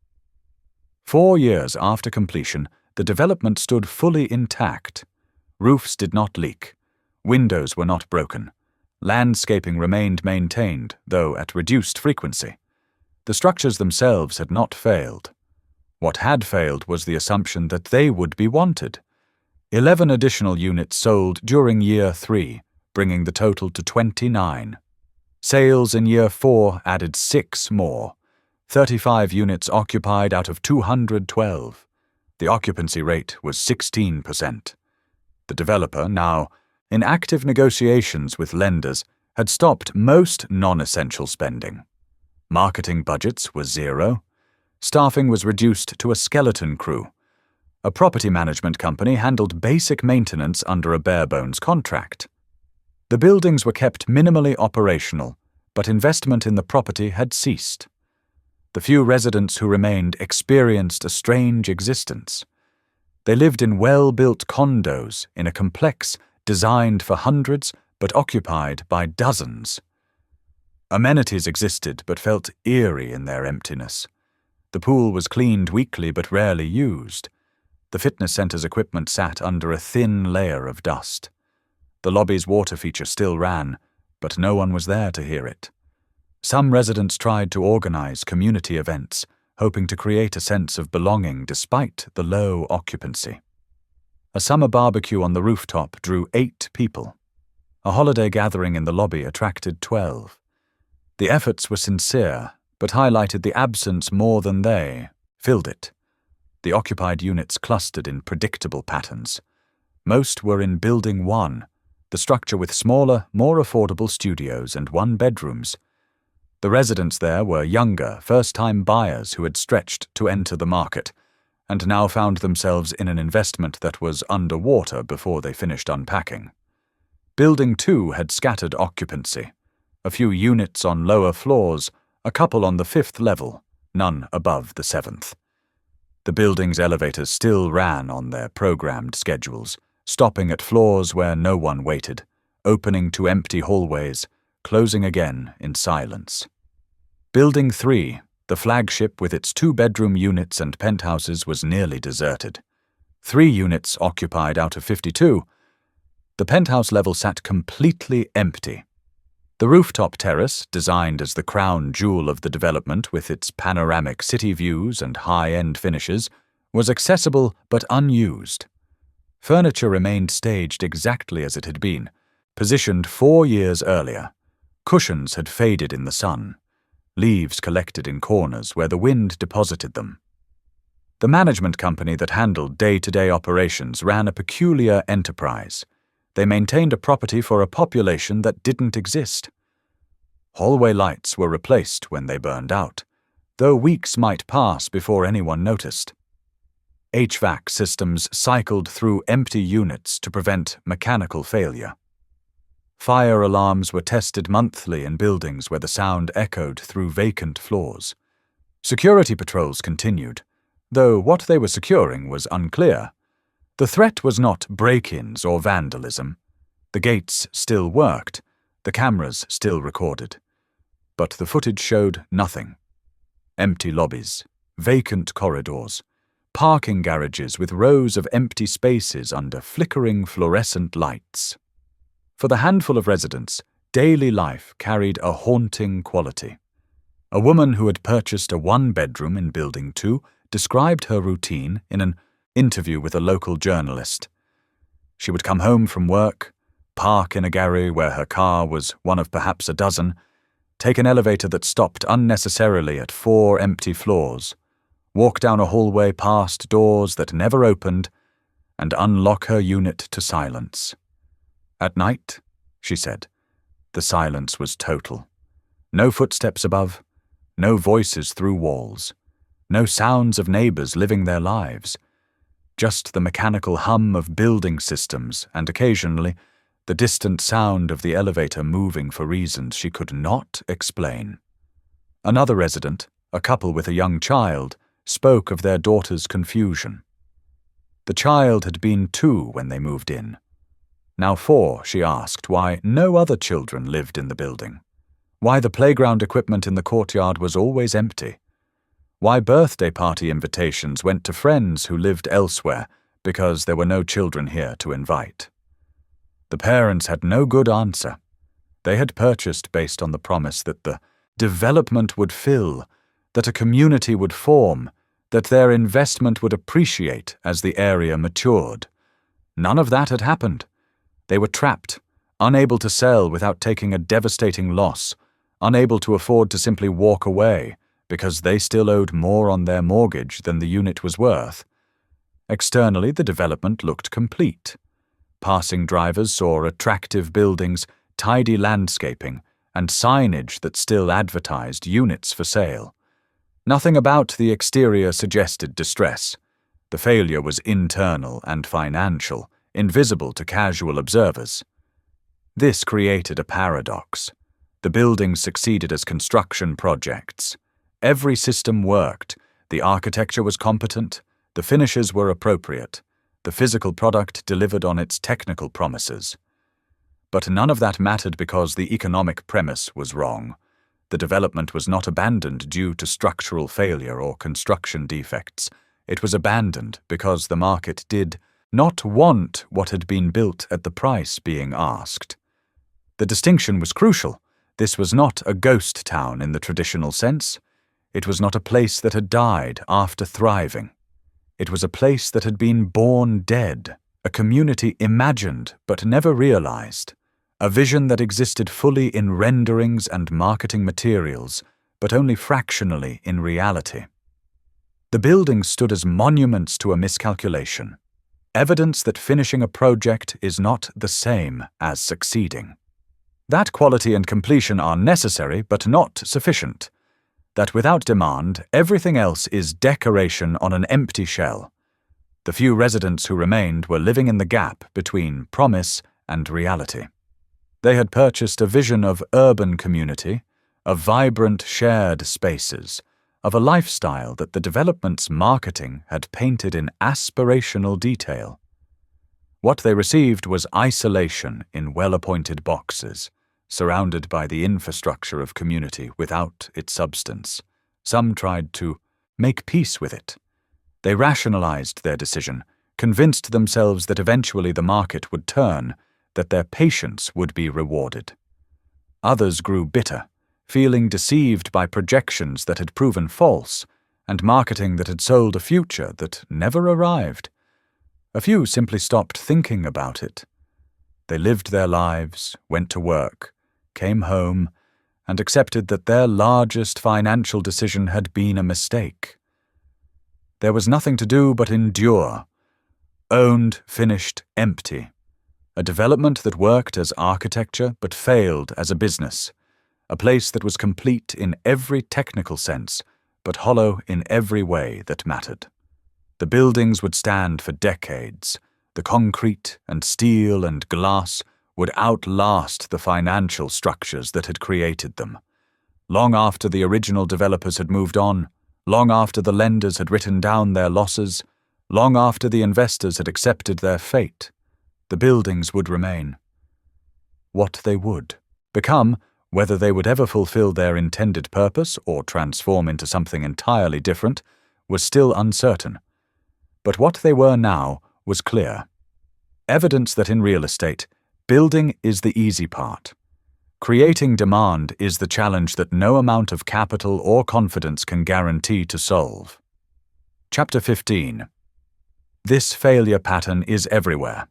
4 years after completion, the development stood fully intact. Roofs did not leak. Windows were not broken. Landscaping remained maintained, though at reduced frequency. The structures themselves had not failed. What had failed was the assumption that they would be wanted. 11 additional units sold during year 3, bringing the total to 29. Sales in year 4 added 6 more. 35 units occupied out of 212. The occupancy rate was 16%. The developer, now in active negotiations with lenders, had stopped most non-essential spending. Marketing budgets were zero. Staffing was reduced to a skeleton crew. A property management company handled basic maintenance under a bare-bones contract. The buildings were kept minimally operational, but investment in the property had ceased. The few residents who remained experienced a strange existence. They lived in well-built condos in a complex designed for hundreds but occupied by dozens. Amenities existed but felt eerie in their emptiness. The pool was cleaned weekly but rarely used. The fitness center's equipment sat under a thin layer of dust. The lobby's water feature still ran, but no one was there to hear it. Some residents tried to organize community events, hoping to create a sense of belonging despite the low occupancy. A summer barbecue on the rooftop drew 8 people. A holiday gathering in the lobby attracted 12. The efforts were sincere, but highlighted the absence more than they filled it. The occupied units clustered in predictable patterns. Most were in Building 1, the structure with smaller, more affordable studios and 1-bedrooms. The residents there were younger, first-time buyers who had stretched to enter the market, and now found themselves in an investment that was underwater before they finished unpacking. Building 2 had scattered occupancy. A few units on lower floors, a couple on the 5th level, none above the 7th. The building's elevators still ran on their programmed schedules, stopping at floors where no one waited, opening to empty hallways, closing again in silence. Building 3, the flagship with its 2-bedroom units and penthouses, was nearly deserted. 3 units occupied out of 52. The penthouse level sat completely empty. The rooftop terrace, designed as the crown jewel of the development with its panoramic city views and high-end finishes, was accessible but unused. Furniture remained staged exactly as it had been, positioned 4 years earlier. Cushions had faded in the sun. Leaves collected in corners where the wind deposited them. The management company that handled day-to-day operations ran a peculiar enterprise. They maintained a property for a population that didn't exist. Hallway lights were replaced when they burned out, though weeks might pass before anyone noticed. HVAC systems cycled through empty units to prevent mechanical failure. Fire alarms were tested monthly in buildings where the sound echoed through vacant floors. Security patrols continued, though what they were securing was unclear. The threat was not break-ins or vandalism. The gates still worked, the cameras still recorded. But the footage showed nothing. Empty lobbies, vacant corridors, parking garages with rows of empty spaces under flickering fluorescent lights. For the handful of residents, daily life carried a haunting quality. A woman who had purchased a 1-bedroom in Building 2 described her routine in an interview with a local journalist. She would come home from work, park in a garage where her car was one of perhaps a dozen, take an elevator that stopped unnecessarily at 4 empty floors, walk down a hallway past doors that never opened, and unlock her unit to silence. At night, she said, the silence was total. No footsteps above, no voices through walls, no sounds of neighbors living their lives. Just the mechanical hum of building systems and occasionally the distant sound of the elevator moving for reasons she could not explain. Another resident, a couple with a young child, spoke of their daughter's confusion. The child had been 2 when they moved in. Now 4, she asked why no other children lived in the building, why the playground equipment in the courtyard was always empty, why birthday party invitations went to friends who lived elsewhere because there were no children here to invite. The parents had no good answer. They had purchased based on the promise that the development would fill, that a community would form, that their investment would appreciate as the area matured. None of that had happened. They were trapped, unable to sell without taking a devastating loss, unable to afford to simply walk away, because they still owed more on their mortgage than the unit was worth. Externally, the development looked complete. Passing drivers saw attractive buildings tidy landscaping, and signage that still advertised units for sale. Nothing about the exterior suggested distress. The failure was internal and financial, invisible to casual observers. This created a paradox. The buildings succeeded as construction projects. Every system worked, the architecture was competent, the finishes were appropriate, the physical product delivered on its technical promises. But none of that mattered because the economic premise was wrong. The development was not abandoned due to structural failure or construction defects. It was abandoned because the market did not want what had been built at the price being asked. The distinction was crucial. This was not a ghost town in the traditional sense. It was not a place that had died after thriving. It was a place that had been born dead, a community imagined but never realized, a vision that existed fully in renderings and marketing materials, but only fractionally in reality. The buildings stood as monuments to a miscalculation, evidence that finishing a project is not the same as succeeding. That quality and completion are necessary but not sufficient. That without demand, everything else is decoration on an empty shell. The few residents who remained were living in the gap between promise and reality. They had purchased a vision of urban community, of vibrant shared spaces, of a lifestyle that the development's marketing had painted in aspirational detail. What they received was isolation in well-appointed boxes, surrounded by the infrastructure of community without its substance. Some tried to make peace with it. They rationalized their decision, convinced themselves that eventually the market would turn, that their patience would be rewarded. Others grew bitter, feeling deceived by projections that had proven false, and marketing that had sold a future that never arrived. A few simply stopped thinking about it. They lived their lives, went to work, came home, and accepted that their largest financial decision had been a mistake. There was nothing to do but endure. Owned, finished, empty. A development that worked as architecture but failed as a business. A place that was complete in every technical sense, but hollow in every way that mattered. The buildings would stand for decades. The concrete and steel and glass would outlast the financial structures that had created them. Long after the original developers had moved on, long after the lenders had written down their losses, long after the investors had accepted their fate, the buildings would remain. What they would become, whether they would ever fulfill their intended purpose or transform into something entirely different, was still uncertain. But what they were now was clear. Evidence that in real estate, building is the easy part. Creating demand is the challenge that no amount of capital or confidence can guarantee to solve. Chapter 15. This failure pattern is everywhere.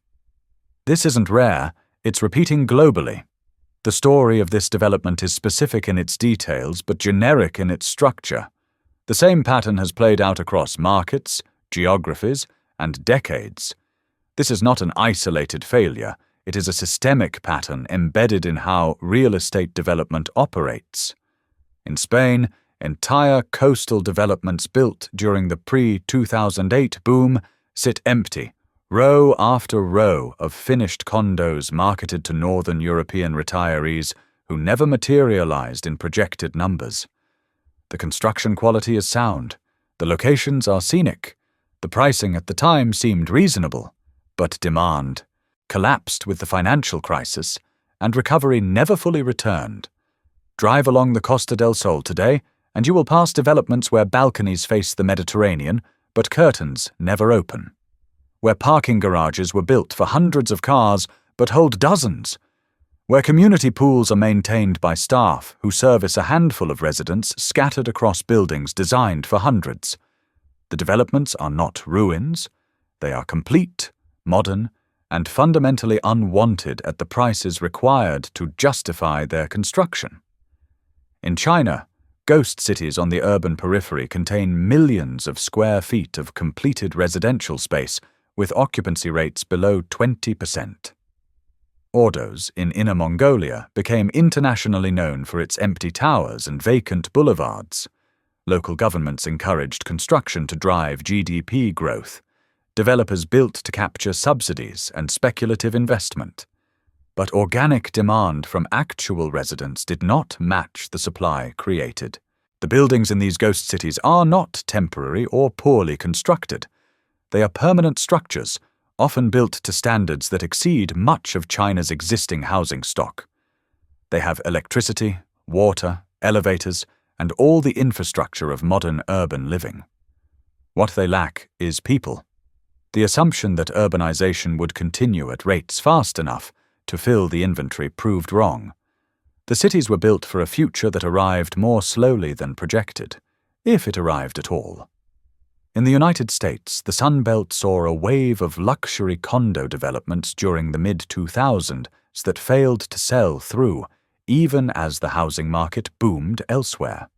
This isn't rare, it's repeating globally. The story of this development is specific in its details but generic in its structure. The same pattern has played out across markets, geographies, and decades. This is not an isolated failure, it is a systemic pattern embedded in how real estate development operates. In Spain, entire coastal developments built during the pre-2008 boom sit empty, row after row of finished condos marketed to Northern European retirees who never materialized in projected numbers. The construction quality is sound, the locations are scenic, the pricing at the time seemed reasonable, but demand collapsed with the financial crisis, and recovery never fully returned. Drive along the Costa del Sol today, and you will pass developments where balconies face the Mediterranean, but curtains never open. Where parking garages were built for hundreds of cars, but hold dozens. Where community pools are maintained by staff who service a handful of residents scattered across buildings designed for hundreds. The developments are not ruins. They are complete, modern, and fundamentally unwanted at the prices required to justify their construction. In China, ghost cities on the urban periphery contain millions of square feet of completed residential space with occupancy rates below 20%. Ordos, in Inner Mongolia, became internationally known for its empty towers and vacant boulevards. Local governments encouraged construction to drive GDP growth. Developers built to capture subsidies and speculative investment. But organic demand from actual residents did not match the supply created. The buildings in these ghost cities are not temporary or poorly constructed. They are permanent structures, often built to standards that exceed much of China's existing housing stock. They have electricity, water, elevators, and all the infrastructure of modern urban living. What they lack is people. The assumption that urbanization would continue at rates fast enough to fill the inventory proved wrong. The cities were built for a future that arrived more slowly than projected, if it arrived at all. In the United States, the Sun Belt saw a wave of luxury condo developments during the mid-2000s that failed to sell through, even as the housing market boomed elsewhere.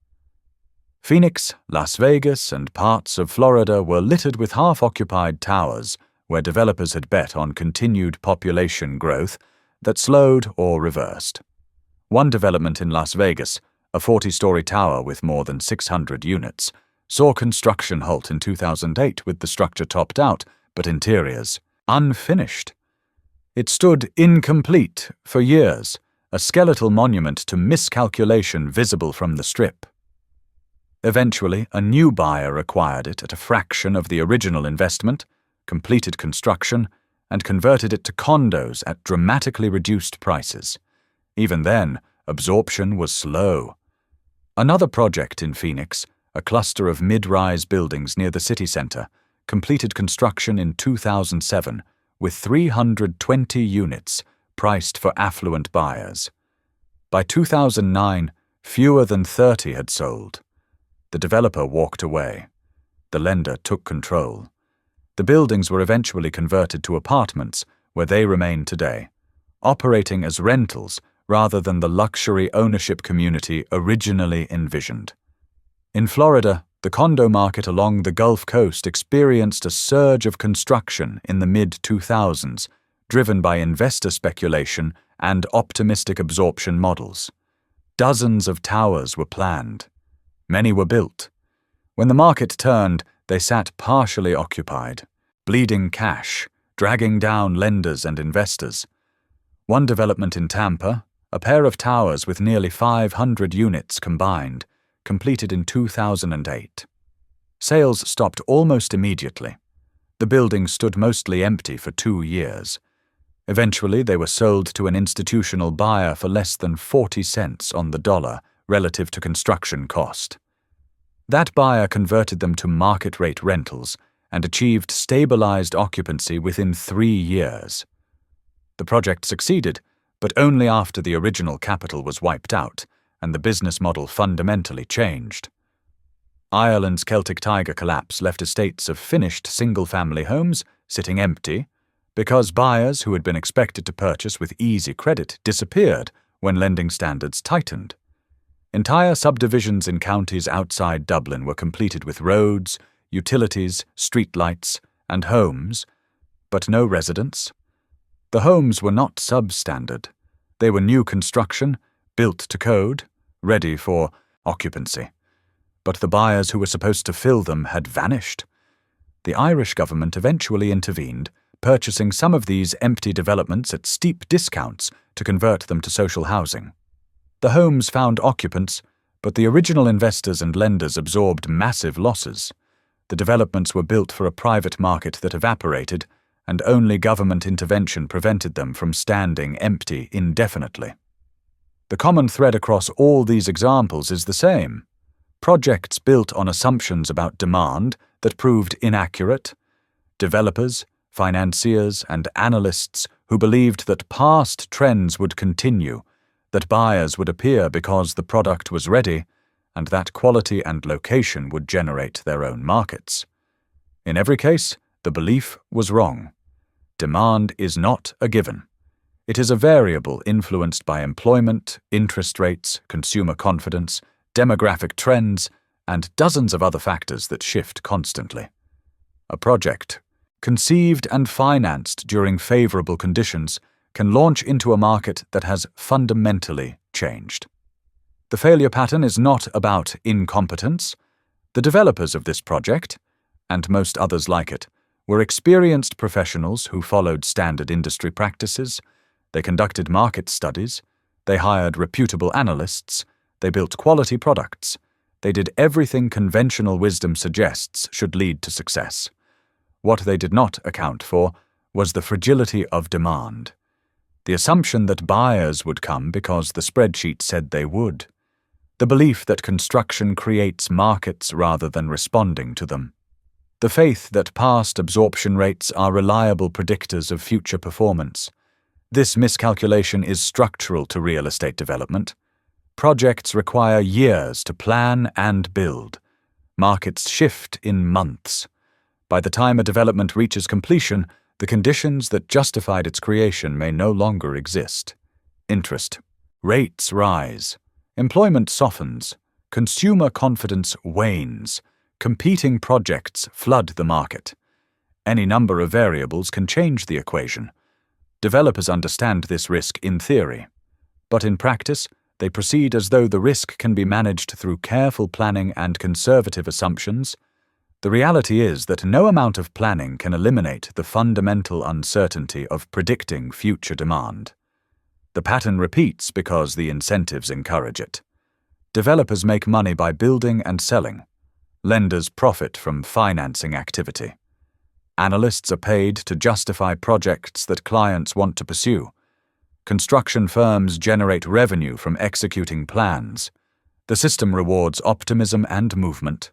Phoenix, Las Vegas, and parts of Florida were littered with half-occupied towers where developers had bet on continued population growth that slowed or reversed. One development in Las Vegas, a 40-story tower with more than 600 units, saw construction halt in 2008 with the structure topped out, but interiors unfinished. It stood incomplete for years, a skeletal monument to miscalculation visible from the Strip. Eventually, a new buyer acquired it at a fraction of the original investment, completed construction, and converted it to condos at dramatically reduced prices. Even then, absorption was slow. Another project in Phoenix, a cluster of mid-rise buildings near the city center, completed construction in 2007 with 320 units priced for affluent buyers. By 2009, fewer than 30 had sold. The developer walked away. The lender took control. The buildings were eventually converted to apartments, where they remain today, operating as rentals rather than the luxury ownership community originally envisioned. In Florida, the condo market along the Gulf Coast experienced a surge of construction in the mid-2000s, driven by investor speculation and optimistic absorption models. Dozens of towers were planned. Many were built. When the market turned, they sat partially occupied, bleeding cash, dragging down lenders and investors. One development in Tampa, a pair of towers with nearly 500 units combined, completed in 2008. Sales stopped almost immediately. The buildings stood mostly empty for 2 years. Eventually, they were sold to an institutional buyer for less than 40 cents on the dollar relative to construction cost. That buyer converted them to market-rate rentals and achieved stabilized occupancy within 3 years. The project succeeded, but only after the original capital was wiped out and the business model fundamentally changed. Ireland's Celtic Tiger collapse left estates of finished single-family homes sitting empty because buyers who had been expected to purchase with easy credit disappeared when lending standards tightened. Entire subdivisions in counties outside Dublin were completed with roads, utilities, streetlights, and homes, but no residents. The homes were not substandard. They were new construction, built to code, ready for occupancy. But the buyers who were supposed to fill them had vanished. The Irish government eventually intervened, purchasing some of these empty developments at steep discounts to convert them to social housing. The homes found occupants, but the original investors and lenders absorbed massive losses. The developments were built for a private market that evaporated, and only government intervention prevented them from standing empty indefinitely. The common thread across all these examples is the same. Projects built on assumptions about demand that proved inaccurate. Developers, financiers, and analysts who believed that past trends would continue, that buyers would appear because the product was ready, and that quality and location would generate their own markets. In every case, the belief was wrong. Demand is not a given. It is a variable influenced by employment, interest rates, consumer confidence, demographic trends, and dozens of other factors that shift constantly. A project, conceived and financed during favorable conditions, can launch into a market that has fundamentally changed. The failure pattern is not about incompetence. The developers of this project, and most others like it, were experienced professionals who followed standard industry practices. They conducted market studies. They hired reputable analysts. They built quality products. They did everything conventional wisdom suggests should lead to success. What they did not account for was the fragility of demand. The assumption that buyers would come because the spreadsheet said they would. The belief that construction creates markets rather than responding to them. The faith that past absorption rates are reliable predictors of future performance. This miscalculation is structural to real estate development. Projects require years to plan and build. Markets shift in months. By the time a development reaches completion, the conditions that justified its creation may no longer exist. Interest rates rise. Employment softens. Consumer confidence wanes. Competing projects flood the market. Any number of variables can change the equation. Developers understand this risk in theory, but in practice, they proceed as though the risk can be managed through careful planning and conservative assumptions. The reality is that no amount of planning can eliminate the fundamental uncertainty of predicting future demand. The pattern repeats because the incentives encourage it. Developers make money by building and selling. Lenders profit from financing activity. Analysts are paid to justify projects that clients want to pursue. Construction firms generate revenue from executing plans. The system rewards optimism and movement.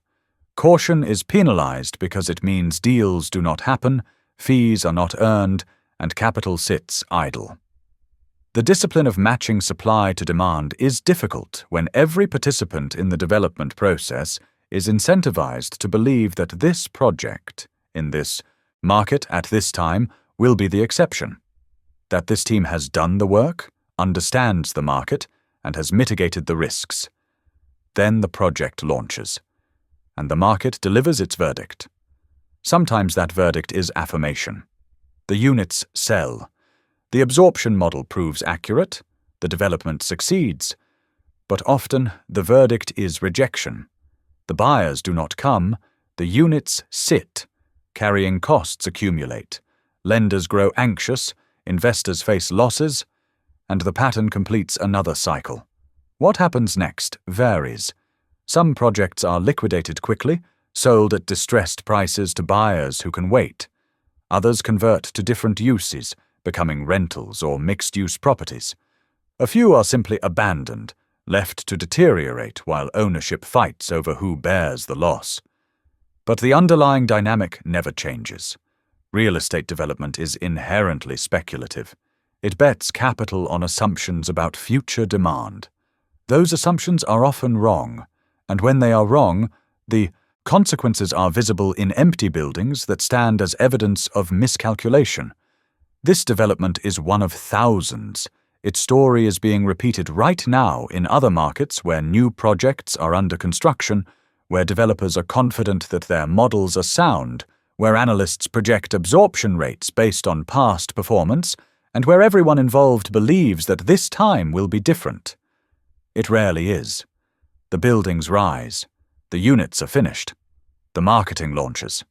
Caution is penalized because it means deals do not happen, fees are not earned, and capital sits idle. The discipline of matching supply to demand is difficult when every participant in the development process is incentivized to believe that this project, in this market at this time, will be the exception. That this team has done the work, understands the market, and has mitigated the risks. Then the project launches, and the market delivers its verdict. Sometimes that verdict is affirmation. The units sell. The absorption model proves accurate. The development succeeds. But often the verdict is rejection. The buyers do not come. The units sit. Carrying costs accumulate. Lenders grow anxious. Investors face losses. And the pattern completes another cycle. What happens next varies. Some projects are liquidated quickly, sold at distressed prices to buyers who can wait. Others convert to different uses, becoming rentals or mixed-use properties. A few are simply abandoned, left to deteriorate while ownership fights over who bears the loss. But the underlying dynamic never changes. Real estate development is inherently speculative. It bets capital on assumptions about future demand. Those assumptions are often wrong, and when they are wrong, the consequences are visible in empty buildings that stand as evidence of miscalculation. This development is one of thousands. Its story is being repeated right now in other markets where new projects are under construction, where developers are confident that their models are sound, where analysts project absorption rates based on past performance, and where everyone involved believes that this time will be different. It rarely is. The buildings rise. The units are finished. The marketing launches.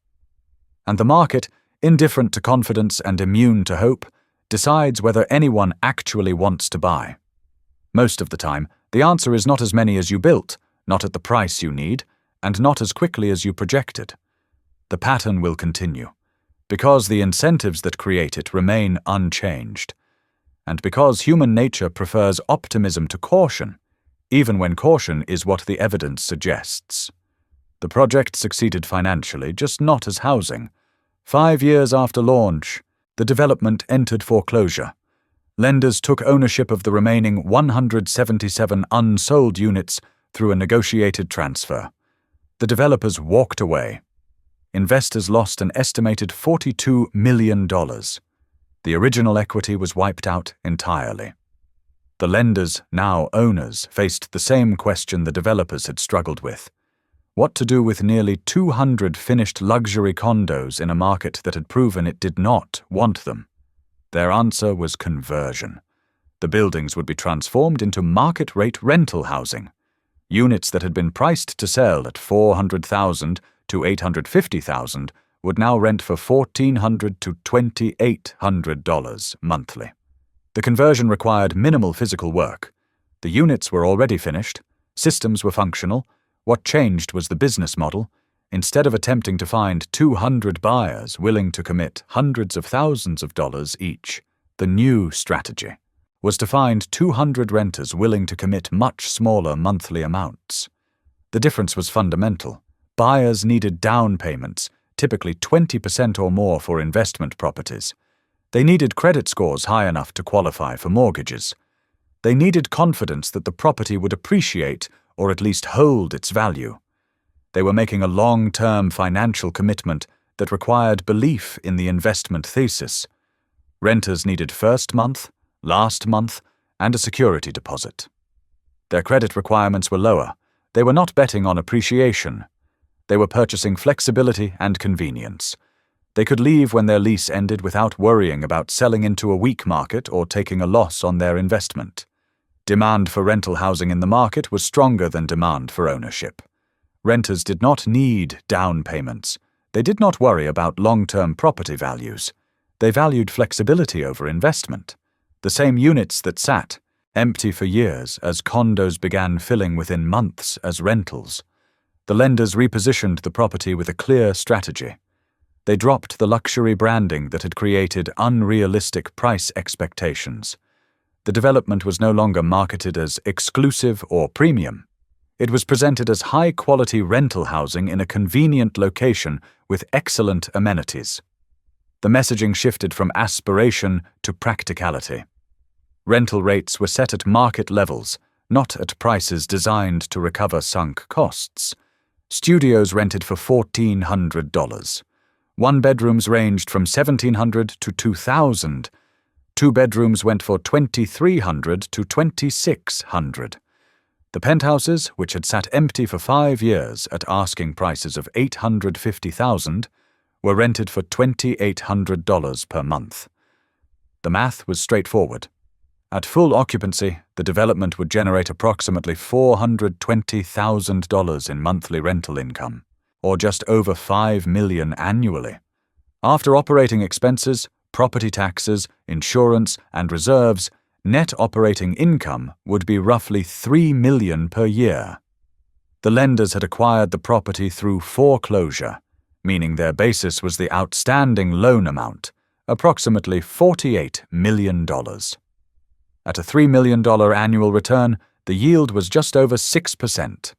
And the market, indifferent to confidence and immune to hope, decides whether anyone actually wants to buy. Most of the time, the answer is not as many as you built, not at the price you need, and not as quickly as you projected. The pattern will continue, because the incentives that create it remain unchanged, and because human nature prefers optimism to caution, even when caution is what the evidence suggests. The project succeeded financially, just not as housing. 5 years after launch, the development entered foreclosure. Lenders took ownership of the remaining 177 unsold units through a negotiated transfer. The developers walked away. Investors lost an estimated $42 million. The original equity was wiped out entirely. The lenders, now owners, faced the same question the developers had struggled with. What to do with nearly 200 finished luxury condos in a market that had proven it did not want them? Their answer was conversion. The buildings would be transformed into market-rate rental housing. Units that had been priced to sell at $400,000 to $850,000 would now rent for $1,400 to $2,800 monthly. The conversion required minimal physical work. The units were already finished, systems were functional. What changed was the business model. Instead of attempting to find 200 buyers willing to commit hundreds of thousands of dollars each, the new strategy was to find 200 renters willing to commit much smaller monthly amounts. The difference was fundamental. Buyers needed down payments, typically 20% or more for investment properties. They needed credit scores high enough to qualify for mortgages. They needed confidence that the property would appreciate or at least hold its value. They were making a long-term financial commitment that required belief in the investment thesis. Renters needed first month, last month, and a security deposit. Their credit requirements were lower. They were not betting on appreciation. They were purchasing flexibility and convenience. They could leave when their lease ended without worrying about selling into a weak market or taking a loss on their investment. Demand for rental housing in the market was stronger than demand for ownership. Renters did not need down payments. They did not worry about long-term property values. They valued flexibility over investment. The same units that sat empty for years as condos began filling within months as rentals. The lenders repositioned the property with a clear strategy. They dropped the luxury branding that had created unrealistic price expectations. The development was no longer marketed as exclusive or premium. It was presented as high-quality rental housing in a convenient location with excellent amenities. The messaging shifted from aspiration to practicality. Rental rates were set at market levels, not at prices designed to recover sunk costs. Studios rented for $1,400. One-bedrooms ranged from $1,700 to $2,000. Two bedrooms went for $2,300 to $2,600. The penthouses, which had sat empty for 5 years at asking prices of $850,000, were rented for $2,800 per month. The math was straightforward. At full occupancy, the development would generate approximately $420,000 in monthly rental income, or just over $5 million annually. After operating expenses, property taxes, insurance, and reserves, net operating income would be roughly $3 million per year. The lenders had acquired the property through foreclosure, meaning their basis was the outstanding loan amount, approximately $48 million. At a $3 million annual return, the yield was just over 6%.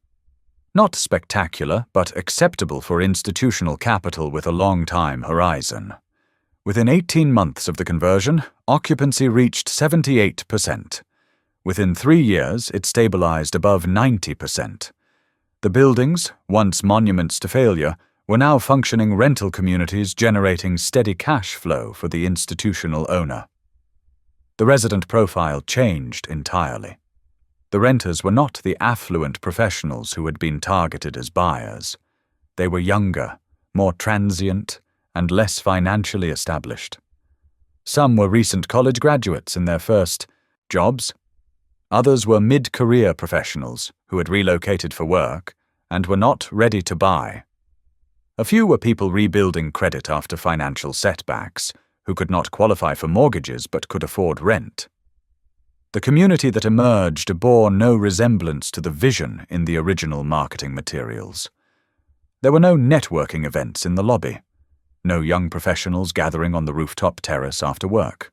Not spectacular, but acceptable for institutional capital with a long time horizon. Within 18 months of the conversion, occupancy reached 78%. Within 3 years, it stabilized above 90%. The buildings, once monuments to failure, were now functioning rental communities generating steady cash flow for the institutional owner. The resident profile changed entirely. The renters were not the affluent professionals who had been targeted as buyers. They were younger, more transient, and less financially established. Some were recent college graduates in their first jobs. Others were mid-career professionals who had relocated for work and were not ready to buy. A few were people rebuilding credit after financial setbacks, who could not qualify for mortgages but could afford rent. The community that emerged bore no resemblance to the vision in the original marketing materials. There were no networking events in the lobby. No young professionals gathering on the rooftop terrace after work.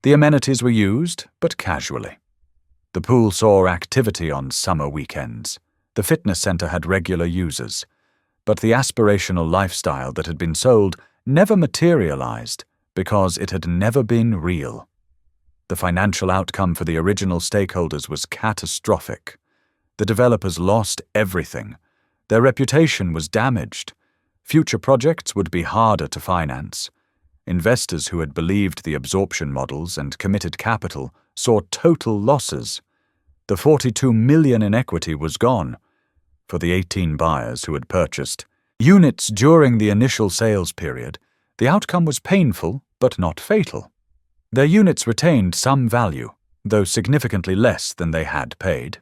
The amenities were used, but casually. The pool saw activity on summer weekends. The fitness center had regular users. But the aspirational lifestyle that had been sold never materialized because it had never been real. The financial outcome for the original stakeholders was catastrophic. The developers lost everything. Their reputation was damaged. Future projects would be harder to finance. Investors who had believed the absorption models and committed capital saw total losses. The $42 million in equity was gone. For the 18 buyers who had purchased units during the initial sales period, the outcome was painful but not fatal. Their units retained some value, though significantly less than they had paid.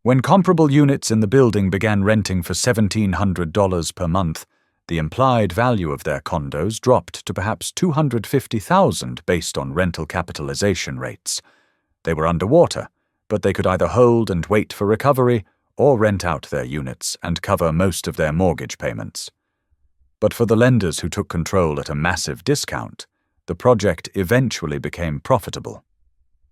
When comparable units in the building began renting for $1,700 per month, the implied value of their condos dropped to perhaps $250,000 based on rental capitalization rates. They were underwater, but they could either hold and wait for recovery or rent out their units and cover most of their mortgage payments. But for the lenders who took control at a massive discount, the project eventually became profitable.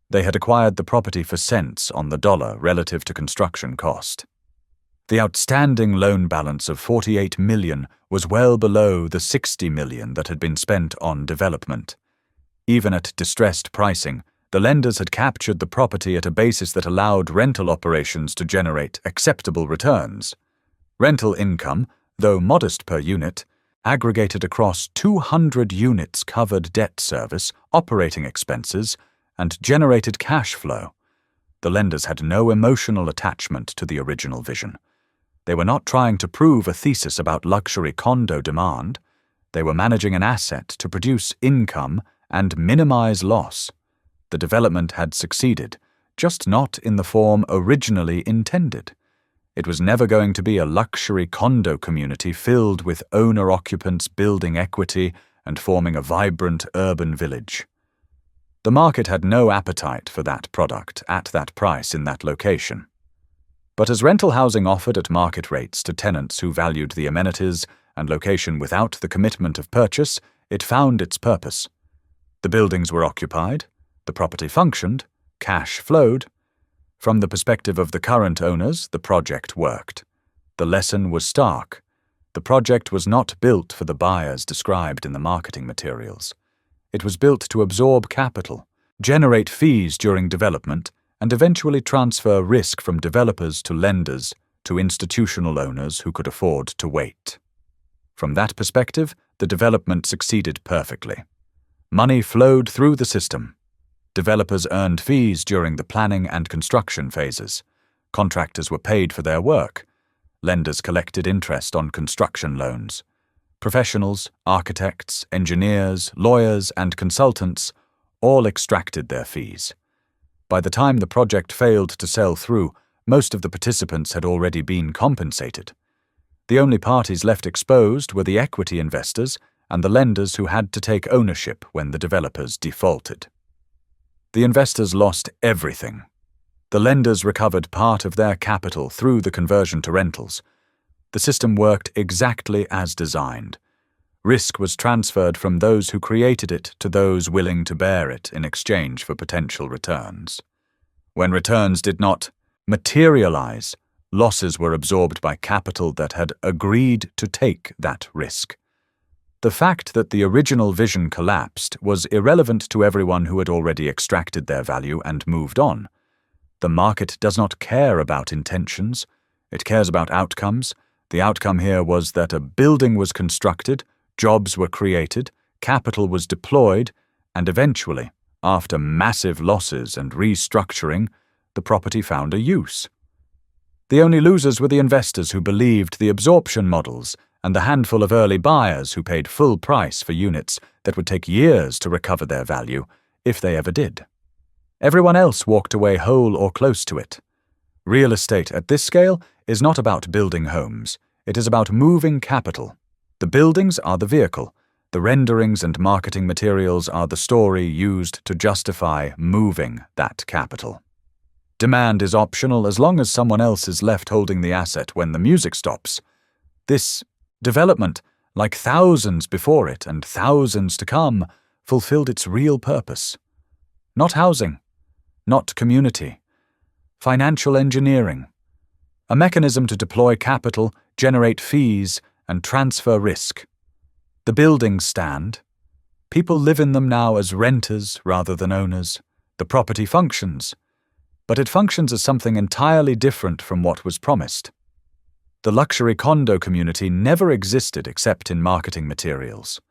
They had acquired the property for cents on the dollar relative to construction cost. The outstanding loan balance of $48 million was well below the $60 million that had been spent on development. Even at distressed pricing, the lenders had captured the property at a basis that allowed rental operations to generate acceptable returns. Rental income, though modest per unit, aggregated across 200 units covered debt service, operating expenses, and generated cash flow. The lenders had no emotional attachment to the original vision. They were not trying to prove a thesis about luxury condo demand. They were managing an asset to produce income and minimize loss. The development had succeeded, just not in the form originally intended. It was never going to be a luxury condo community filled with owner-occupants building equity and forming a vibrant urban village. The market had no appetite for that product at that price in that location. But as rental housing offered at market rates to tenants who valued the amenities and location without the commitment of purchase, it found its purpose. The buildings were occupied, the property functioned, cash flowed. From the perspective of the current owners, the project worked. The lesson was stark. The project was not built for the buyers described in the marketing materials. It was built to absorb capital, generate fees during development, and eventually transfer risk from developers to lenders to institutional owners who could afford to wait. From that perspective, the development succeeded perfectly. Money flowed through the system. Developers earned fees during the planning and construction phases. Contractors were paid for their work. Lenders collected interest on construction loans. Professionals, architects, engineers, lawyers, and consultants all extracted their fees. By the time the project failed to sell through, most of the participants had already been compensated. The only parties left exposed were the equity investors and the lenders who had to take ownership when the developers defaulted. The investors lost everything. The lenders recovered part of their capital through the conversion to rentals. The system worked exactly as designed. Risk was transferred from those who created it to those willing to bear it in exchange for potential returns. When returns did not materialize, losses were absorbed by capital that had agreed to take that risk. The fact that the original vision collapsed was irrelevant to everyone who had already extracted their value and moved on. The market does not care about intentions. It cares about outcomes. The outcome here was that a building was constructed, jobs were created, capital was deployed, and eventually, after massive losses and restructuring, the property found a use. The only losers were the investors who believed the absorption models and the handful of early buyers who paid full price for units that would take years to recover their value, if they ever did. Everyone else walked away whole or close to it. Real estate at this scale is not about building homes. It is about moving capital. The buildings are the vehicle. The renderings and marketing materials are the story used to justify moving that capital. Demand is optional as long as someone else is left holding the asset when the music stops. This development, like thousands before it and thousands to come, fulfilled its real purpose. Not housing, not community. Financial engineering. A mechanism to deploy capital, generate fees, and transfer risk. The buildings stand. People live in them now as renters rather than owners. The property functions. But it functions as something entirely different from what was promised. The luxury condo community never existed except in marketing materials.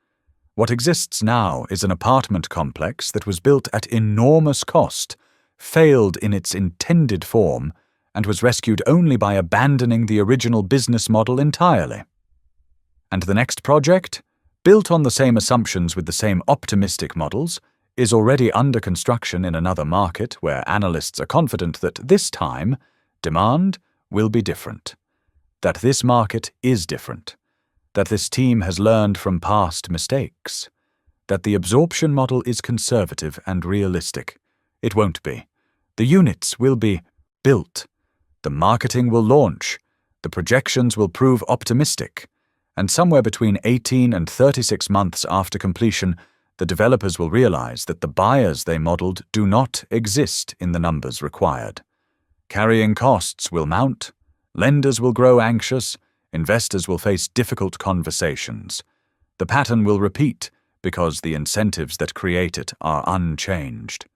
What exists now is an apartment complex that was built at enormous cost, failed in its intended form, and was rescued only by abandoning the original business model entirely. And the next project, built on the same assumptions with the same optimistic models, is already under construction in another market where analysts are confident that this time, demand will be different. That this market is different. That this team has learned from past mistakes. That the absorption model is conservative and realistic. It won't be. The units will be built. The marketing will launch. The projections will prove optimistic. And somewhere between 18 and 36 months after completion, the developers will realize that the buyers they modeled do not exist in the numbers required. Carrying costs will mount. Lenders will grow anxious. Investors will face difficult conversations. The pattern will repeat because the incentives that create it are unchanged.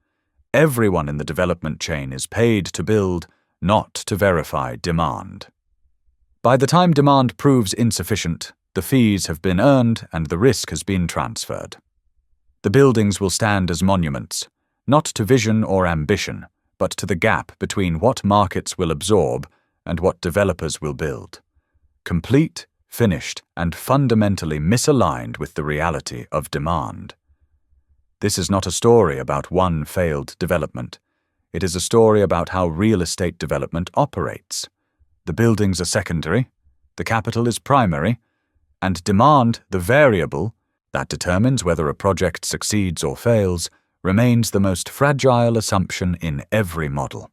Everyone in the development chain is paid to build, not to verify demand. By the time demand proves insufficient, the fees have been earned and the risk has been transferred. The buildings will stand as monuments, not to vision or ambition, but to the gap between what markets will absorb and what developers will build. Complete, finished, and fundamentally misaligned with the reality of demand. This is not a story about one failed development. It is a story about how real estate development operates. The buildings are secondary, the capital is primary, and demand, the variable that determines whether a project succeeds or fails, remains the most fragile assumption in every model.